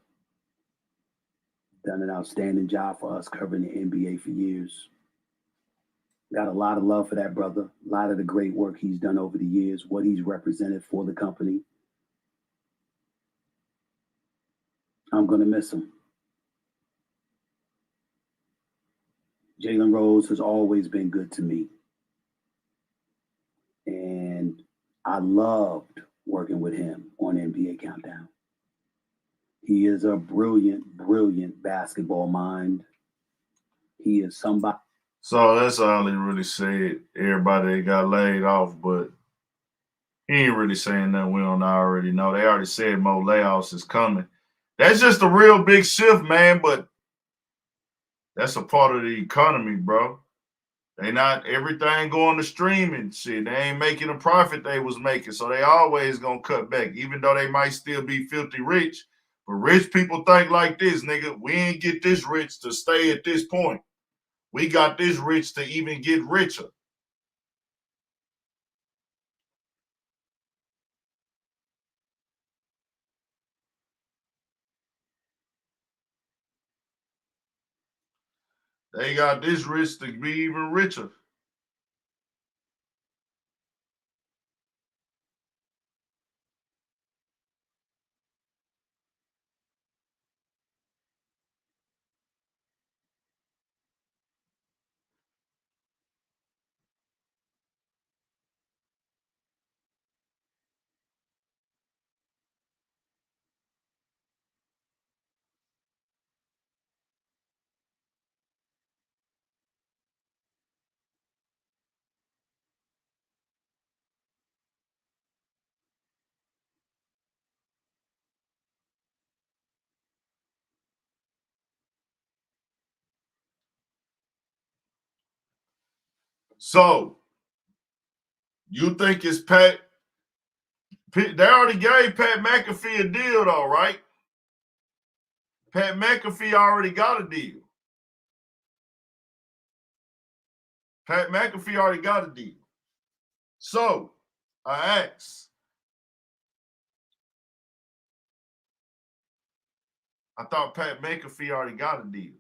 done an outstanding job for us covering the NBA for years. Got a lot of love for that brother. A lot of the great work he's done over the years, what he's represented for the company. I'm going to miss him. Jalen Rose has always been good to me. And I loved working with him on NBA Countdown. He is a brilliant, brilliant basketball mind. He is somebody. So that's all he really said. Everybody got laid off, but he ain't really saying nothing we don't already know. They already said more layoffs is coming. That's just a real big shift, man, but that's a part of the economy, bro. They not everything going to streaming shit. They ain't making a profit they was making, so they always gonna cut back, even though they might still be filthy rich. But rich people think like this, nigga. We ain't get this rich to stay at this point. We got this rich to even get richer. They got this rich to be even richer. So, you think it's Pat? They already gave Pat McAfee a deal, though, right? Pat McAfee already got a deal. Pat McAfee already got a deal. So, I asked. I thought Pat McAfee already got a deal.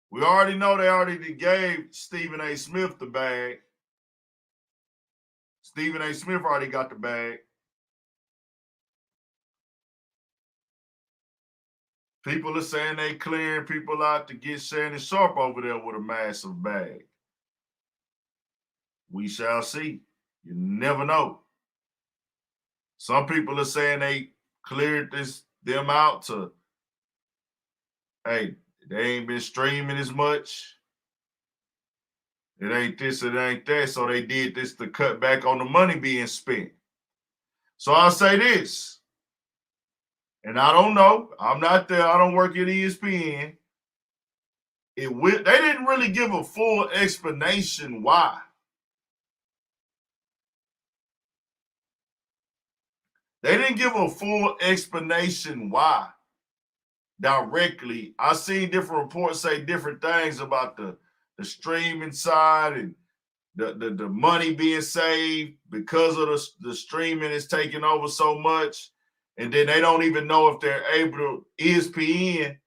We already know they already gave Stephen A. Smith the bag. Stephen A. Smith already got the bag. People are saying they clearing people out to get Shannon Sharp over there with a massive bag. We shall see. You never know. Some people are saying they cleared them out to, hey, they ain't been streaming as much. It ain't this, it ain't that. So they did this to cut back on the money being spent. So I'll say this, and I don't know. I'm not there. I don't work at ESPN. They didn't really give a full explanation why. They didn't give a full explanation why. directly. I seen different reports say different things about the streaming side and the money being saved because of the streaming is taking over so much. And then they don't even know if they're able to, ESPN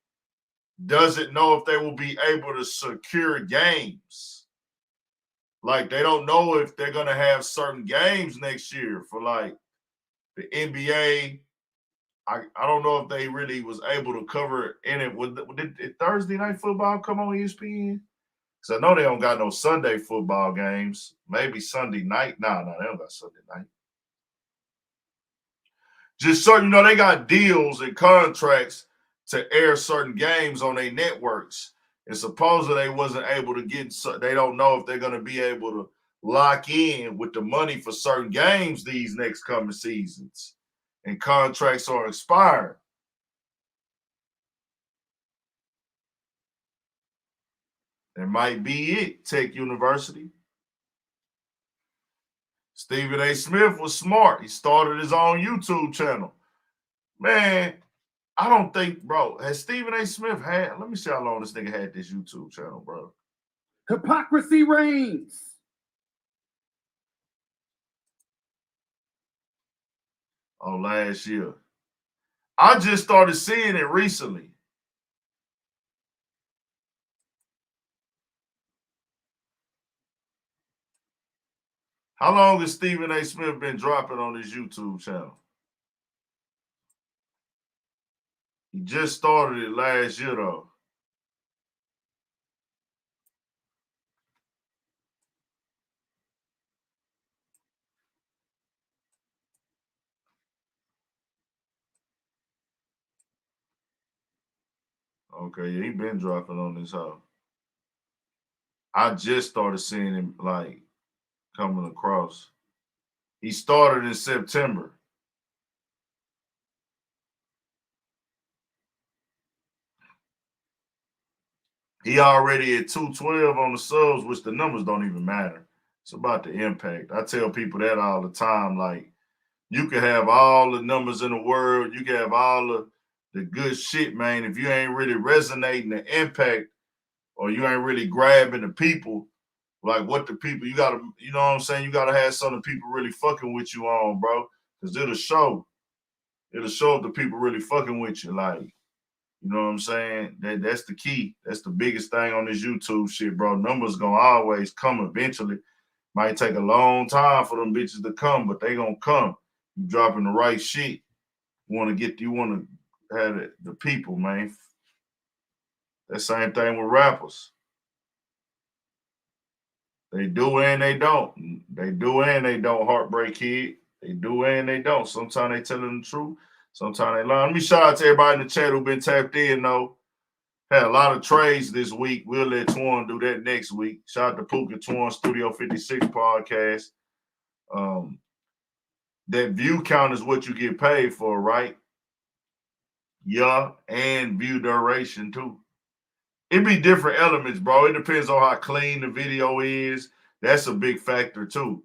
doesn't know if they will be able to secure games. Like they don't know if they're going to have certain games next year for like the NBA. I don't know if they really was able to cover it in it. Did Thursday Night Football come on ESPN? Because I know they don't got no Sunday football games. Maybe Sunday night. No, they don't got Sunday night. Just so you know, they got deals and contracts to air certain games on their networks. And supposedly they wasn't able to get, they don't know if they're going to be able to lock in with the money for certain games these next coming seasons. And contracts are expiring. That might be it, Tech University. Stephen A. Smith was smart. He started his own YouTube channel. Man, I don't think, bro, has Stephen A. Smith had, let me see how long this nigga had this YouTube channel, bro. Hypocrisy reigns. Oh, last year. I just started seeing it recently. How long has Stephen A. Smith been dropping on his YouTube channel? He just started it last year, though. Okay, yeah, he been dropping on this house. I just started seeing him, like, coming across. He started in September. He already at 212 on the subs, which the numbers don't even matter. It's about the impact. I tell people that all the time. Like, you can have all the numbers in the world. You can have all the good shit, man. If you ain't really resonating the impact or you ain't really grabbing the people, like what the people, you got to, you know what I'm saying? You got to have some of the people really fucking with you on, bro. Because it'll show. It'll show if the people really fucking with you. Like, you know what I'm saying? That's the key. That's the biggest thing on this YouTube shit, bro. Numbers gonna always come eventually. Might take a long time for them bitches to come, but they gonna come. You dropping the right shit. You want to have the people, man. That same thing with rappers. They do and they don't. They do and they don't. Heartbreak Kid. They do and they don't. Sometimes they telling the truth. Sometimes they lie. Let me shout out to everybody in the chat who been tapped in, though. Had a lot of trades this week. We'll let Twan do that next week. Shout out to Puka Twan Studio 56 podcast. That view count is what you get paid for, right? Yeah, and view duration too. It be different elements, bro. It depends on how clean the video is. That's a big factor too.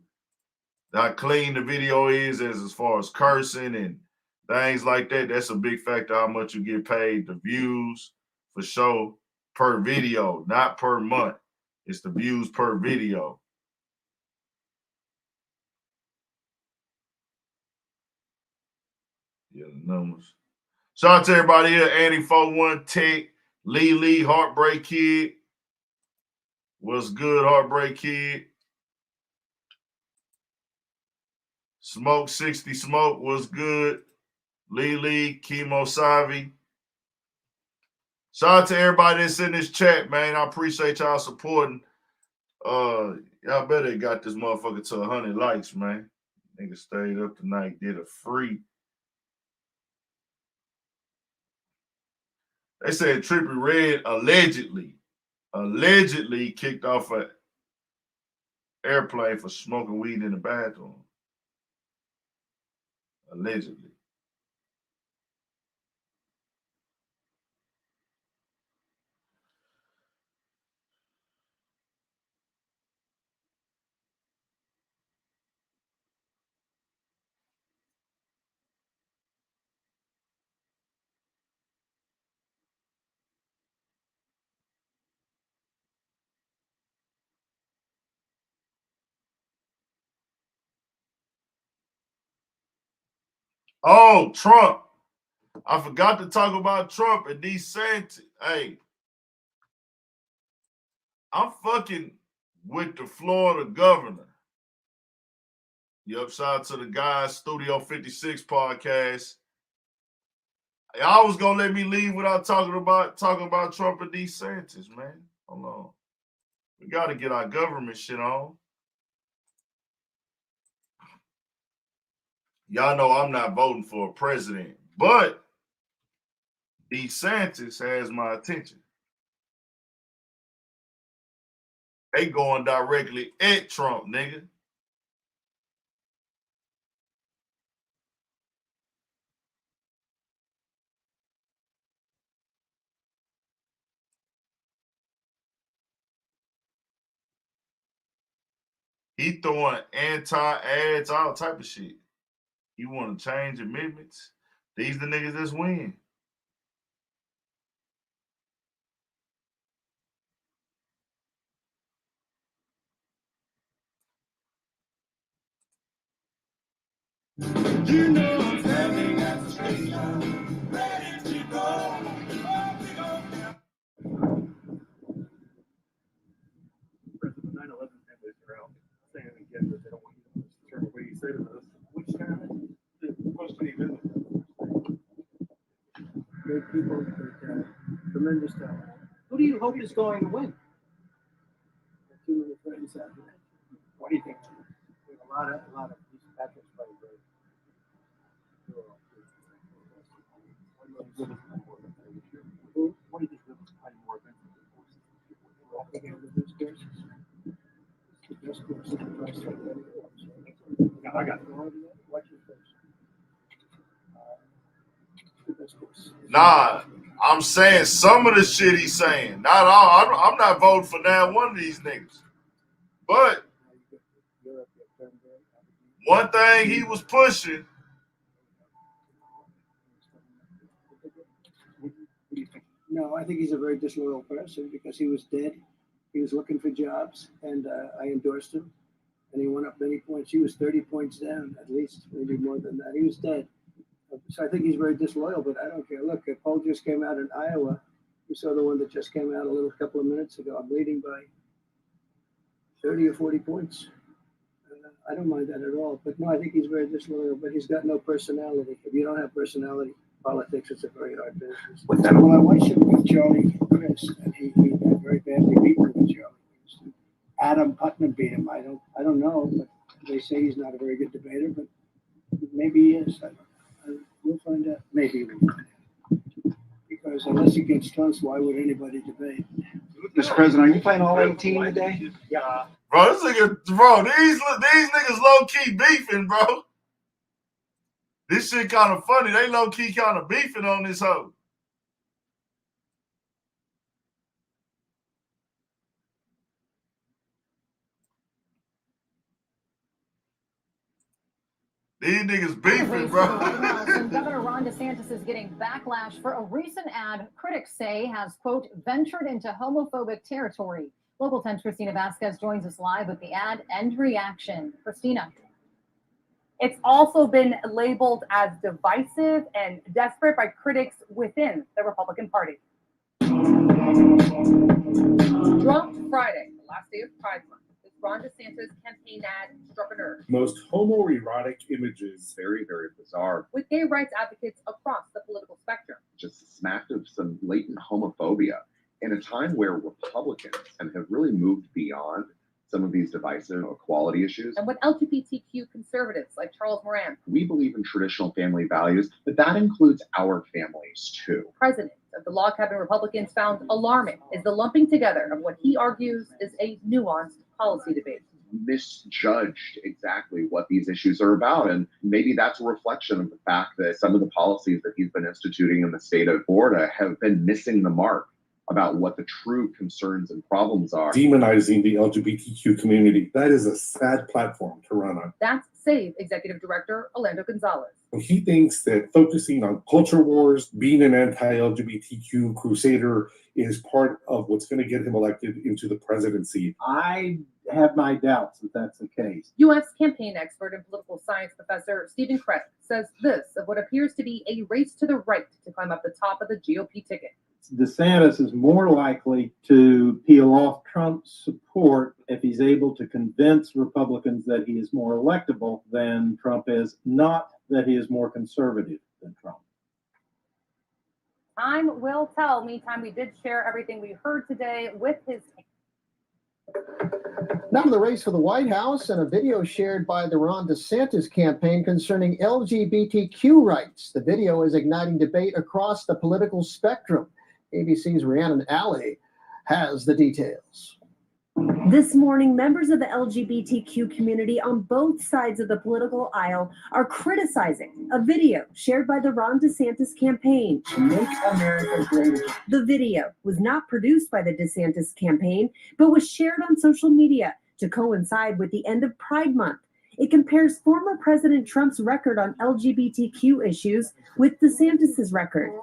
How clean the video is as far as cursing and things like that. That's a big factor how much you get paid. The views for sure per video, not per month. It's the views per video. Yeah, the numbers. Shout out to everybody here. Andy 41 Tech, Lee, Heartbreak Kid. What's good, Heartbreak Kid? Smoke 60 Smoke, what's good? Lee, Chemo Savi. Shout out to everybody that's in this chat, man. I appreciate y'all supporting. Y'all better got this motherfucker to 100 likes, man. Nigga stayed up tonight, did a free. They said Trippie Redd allegedly kicked off an airplane for smoking weed in the bathroom. Allegedly. Oh, Trump. I forgot to talk about Trump and DeSantis. Hey, I'm fucking with the Florida governor. Yup, shout out to the guys, Studio 56 podcast. Y'all was gonna let me leave without talking about Trump and DeSantis, man. Hold on. We gotta get our government shit on. Y'all know I'm not voting for a president, but DeSantis has my attention. They going directly at Trump, nigga. He throwing anti-ads, all type of shit. You want to change amendments? These the niggas that's win. You know I'm standing at the station, ready to go. President 9/11 families are out saying again that they don't want you to determine what you say to this. Which kind of the question even? Great people, great tremendous talent. Who do you hope is going to win? Too many friends out there. What do you think? There's a lot of these Patrick's playing great. What do you think is playing more offensive than forces? I think it was this course. The best course in the price of I got it. Watch your face. The best course. Nah, I'm saying some of the shit he's saying. Not all. I'm not voting for now one of these niggas. But one thing he was pushing. No, I think he's a very disloyal person because he was dead. He was looking for jobs, and I endorsed him. And he went up many points. He was 30 points down, at least, maybe more than that. He was dead. So I think he's very disloyal, but I don't care. Look, a poll just came out in Iowa. You saw the one that just came out a couple of minutes ago. I'm leading by 30 or 40 points. I don't mind that at all. But no, I think he's very disloyal, but he's got no personality. If you don't have personality, politics is a very hard business. Well, I watched him with Charlie Chris, and he got very badly beaten with Charlie. Adam Putnam beat him. I don't know, but they say he's not a very good debater, but maybe he is. We'll find out. Maybe we'll find out. Because unless he gets close, why would anybody debate? Mr. President, are you playing all 18 today? Yeah. Bro, this nigga, bro, these niggas low-key beefing, bro. This shit kind of funny. They low-key kind of beefing on this hoe. These niggas beefing, bro. And Governor Ron DeSantis is getting backlash for a recent ad critics say has, quote, ventured into homophobic territory. Local 10's Christina Vasquez joins us live with the ad and reaction. Christina. It's also been labeled as divisive and desperate by critics within the Republican Party. Dropped Friday, the last day of Pride Month, this Ron DeSantis campaign ad struck a nerve. Most homoerotic images. Very, very bizarre. With gay rights advocates across the political spectrum. Just smacked of some latent homophobia in a time where Republicans have really moved beyond some of these divisive equality issues. And with LGBTQ conservatives like Charles Moran. We believe in traditional family values, but that includes our families too. President of the Log Cabin Republicans found alarming is the lumping together of what he argues is a nuanced policy debate. Misjudged exactly what these issues are about. And maybe that's a reflection of the fact that some of the policies that he's been instituting in the state of Florida have been missing the mark about what the true concerns and problems are. Demonizing the LGBTQ community. That is a sad platform to run on. That's SAVE Executive Director Orlando Gonzalez. He thinks that focusing on culture wars, being an anti-LGBTQ crusader is part of what's going to get him elected into the presidency. I have my doubts that that's the case. U.S. campaign expert and political science professor Stephen Craig says this of what appears to be a race to the right to climb up the top of the GOP ticket. DeSantis is more likely to peel off Trump's support if he's able to convince Republicans that he is more electable than Trump is, not that he is more conservative than Trump. Time will tell. Meantime, we did share everything we heard today with his. Now to the race for the White House and a video shared by the Ron DeSantis campaign concerning LGBTQ rights. The video is igniting debate across the political spectrum. ABC's Rhiannon Alley has the details. This morning, members of the LGBTQ community on both sides of the political aisle are criticizing a video shared by the Ron DeSantis campaign. Make America Great Again. The video was not produced by the DeSantis campaign, but was shared on social media to coincide with the end of Pride Month. It compares former President Trump's record on LGBTQ issues with DeSantis's record.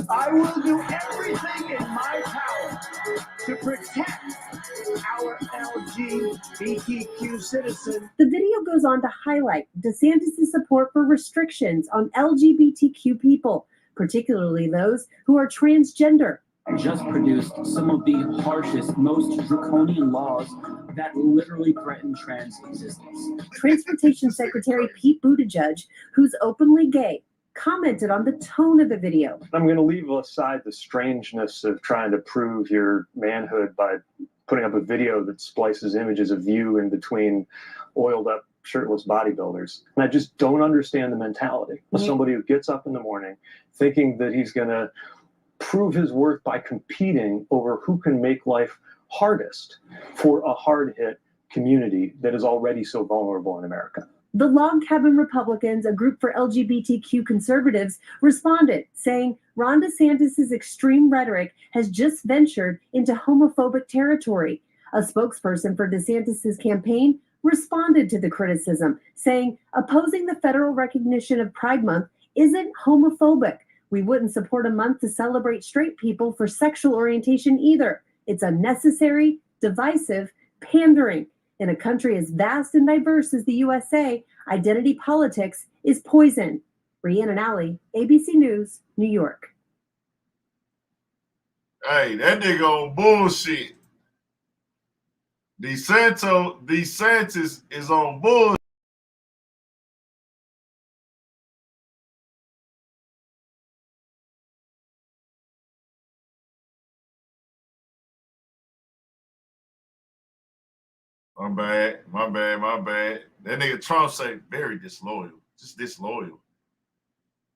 I will do everything in my power to protect our LGBTQ citizens. The video goes on to highlight DeSantis' support for restrictions on LGBTQ people, particularly those who are transgender. Just produced some of the harshest, most draconian laws that literally threaten trans existence. Transportation Secretary Pete Buttigieg, who's openly gay, commented on the tone of the video. I'm going to leave aside the strangeness of trying to prove your manhood by putting up a video that splices images of you in between oiled up shirtless bodybuilders. And I just don't understand the mentality of somebody who gets up in the morning thinking that he's going to prove his worth by competing over who can make life hardest for a hard-hit community that is already so vulnerable in America. The Log Cabin Republicans, a group for LGBTQ conservatives, responded, saying Ron DeSantis' extreme rhetoric has just ventured into homophobic territory. A spokesperson for DeSantis' campaign responded to the criticism, saying opposing the federal recognition of Pride Month isn't homophobic. We wouldn't support a month to celebrate straight people for sexual orientation either. It's unnecessary, divisive, pandering. In a country as vast and diverse as the USA, identity politics is poison. Rhiannon Alley, ABC News, New York. Hey, that nigga on bullshit. DeSantis is on bullshit. My bad. That nigga Trump say very disloyal. Just disloyal.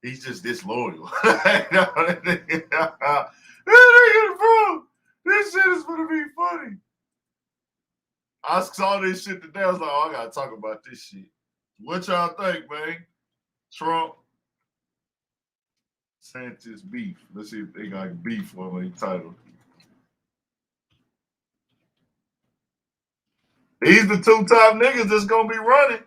He's just disloyal. That nigga, bro, this shit is gonna be funny. I saw this shit today. I was like, oh, I gotta talk about this shit. What y'all think, man? Trump, DeSantis beef. Let's see if they got beef on the title. These the two top niggas that's gonna be running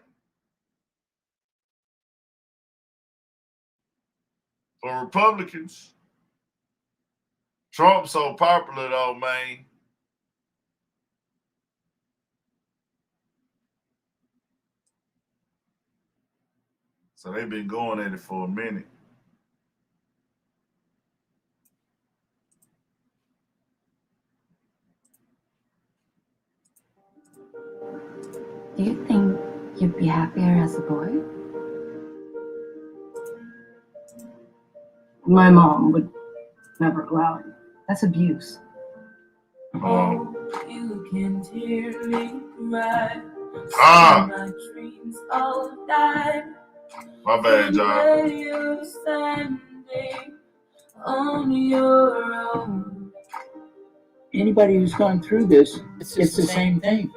for Republicans. Trump's so popular though, man. So they've been going at it for a minute. Do you think you'd be happier as a boy? My mom would never allow it. That's abuse. Oh, you can hear me cry. My dreams all died. My bad, John. You're standing on your own. Anybody who's gone through this, it's the same thing.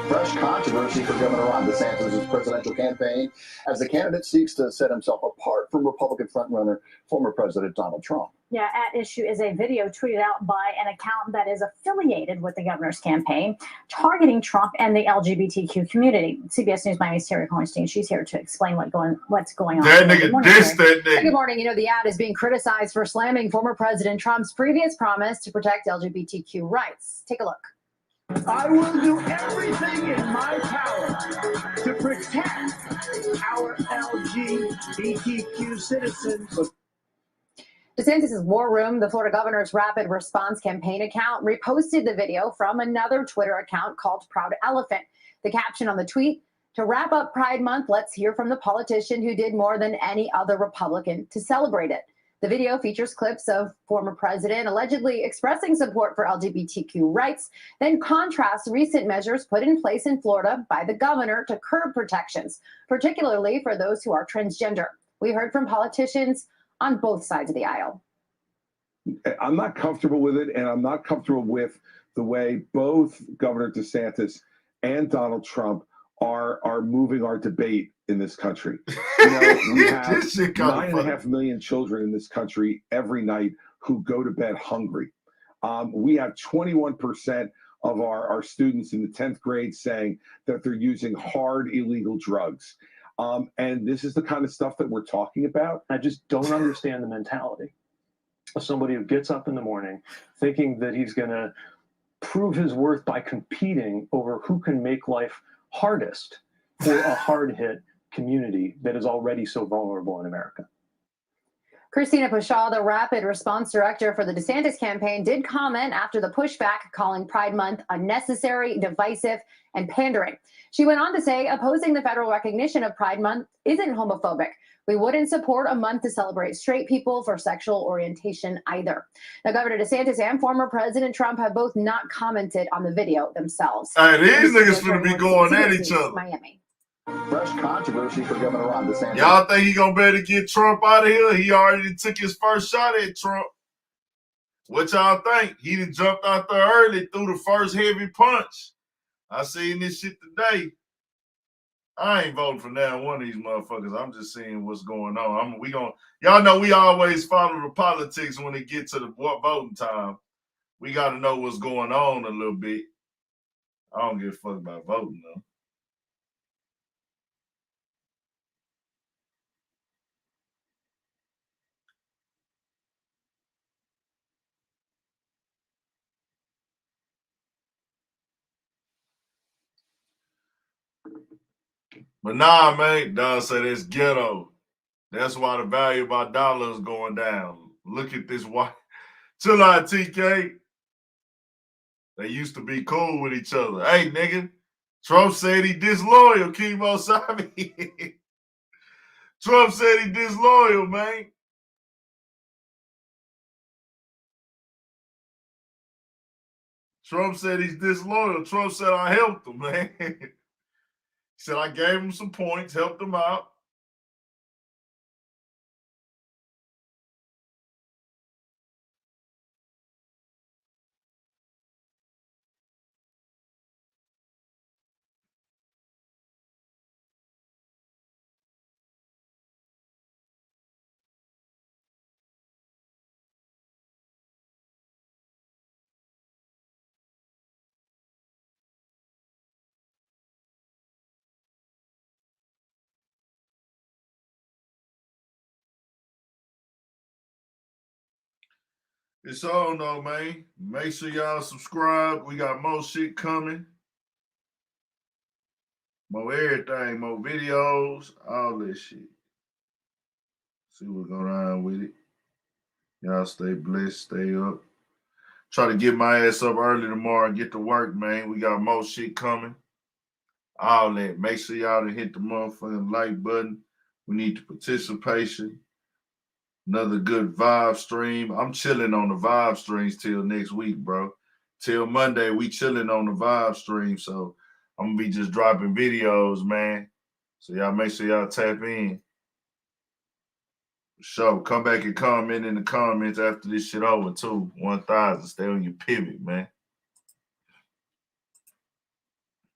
Fresh controversy for Governor Ron DeSantis' presidential campaign as the candidate seeks to set himself apart from Republican frontrunner, former President Donald Trump. Yeah, at issue is a video tweeted out by an account that is affiliated with the governor's campaign, targeting Trump and the LGBTQ community. CBS News Miami's Terry Hornstein, she's here to explain what's going on. That nigga dissed that nigga. Good morning. You know, the ad is being criticized for slamming former President Trump's previous promise to protect LGBTQ rights. Take a look. I will do everything in my power to protect our LGBTQ citizens. DeSantis' War Room, the Florida governor's rapid response campaign account, reposted the video from another Twitter account called Proud Elephant. The caption on the tweet, "To wrap up Pride Month, let's hear from the politician who did more than any other Republican to celebrate it." The video features clips of former president allegedly expressing support for LGBTQ rights, then contrasts recent measures put in place in Florida by the governor to curb protections, particularly for those who are transgender. We heard from politicians on both sides of the aisle. I'm not comfortable with it, and I'm not comfortable with the way both Governor DeSantis and Donald Trump are moving our debate in this country. You know, we have 9.5 million children in this country every night who go to bed hungry. We have 21% of our students in the 10th grade saying that they're using hard illegal drugs. And this is the kind of stuff that we're talking about. I just don't understand the mentality of somebody who gets up in the morning thinking that he's going to prove his worth by competing over who can make life hardest for a hard-hit community that is already so vulnerable in America. Christina Pashaw, the rapid response director for the DeSantis campaign, did comment after the pushback, calling Pride Month unnecessary, divisive, and pandering. She went on to say opposing the federal recognition of Pride Month isn't homophobic. We wouldn't support a month to celebrate straight people for sexual orientation either. Now, Governor DeSantis and former President Trump have both not commented on the video themselves. Hey, these niggas finna be going at each other. Miami. Fresh controversy for Governor Ron DeSantis. Y'all think he gonna be able to get Trump out of here? He already took his first shot at Trump. What y'all think? He done jumped out there early, threw the first heavy punch. I seen this shit today. I ain't voting for now one of these motherfuckers. I'm just seeing what's going on. Y'all know we always follow the politics when it gets to the voting time. We got to know what's going on a little bit. I don't give a fuck about voting though. But nah, man, Don said it's ghetto. That's why the value of our dollar is going down. Look at this white. Chill out, TK. They used to be cool with each other. Hey, nigga, Trump said he disloyal, Kimo Sabi. Trump said he disloyal, man. Trump said he's disloyal. Trump said I helped him, man. He said, I gave him some points, helped him out. It's on though, man. Make sure y'all subscribe. We got more shit coming. More everything, more videos, all this shit. See what's going on with it. Y'all stay blessed, stay up. Try to get my ass up early tomorrow and get to work, man. We got more shit coming. All that. Make sure y'all to hit the motherfucking like button. We need the participation. Another good vibe stream. I'm chilling on the vibe streams till next week, bro. Till Monday, we chilling on the vibe stream. So I'm going to be just dropping videos, man. So y'all make sure y'all tap in. For sure. Come back and comment in the comments after this shit over, too. 1,000. Stay on your pivot, man.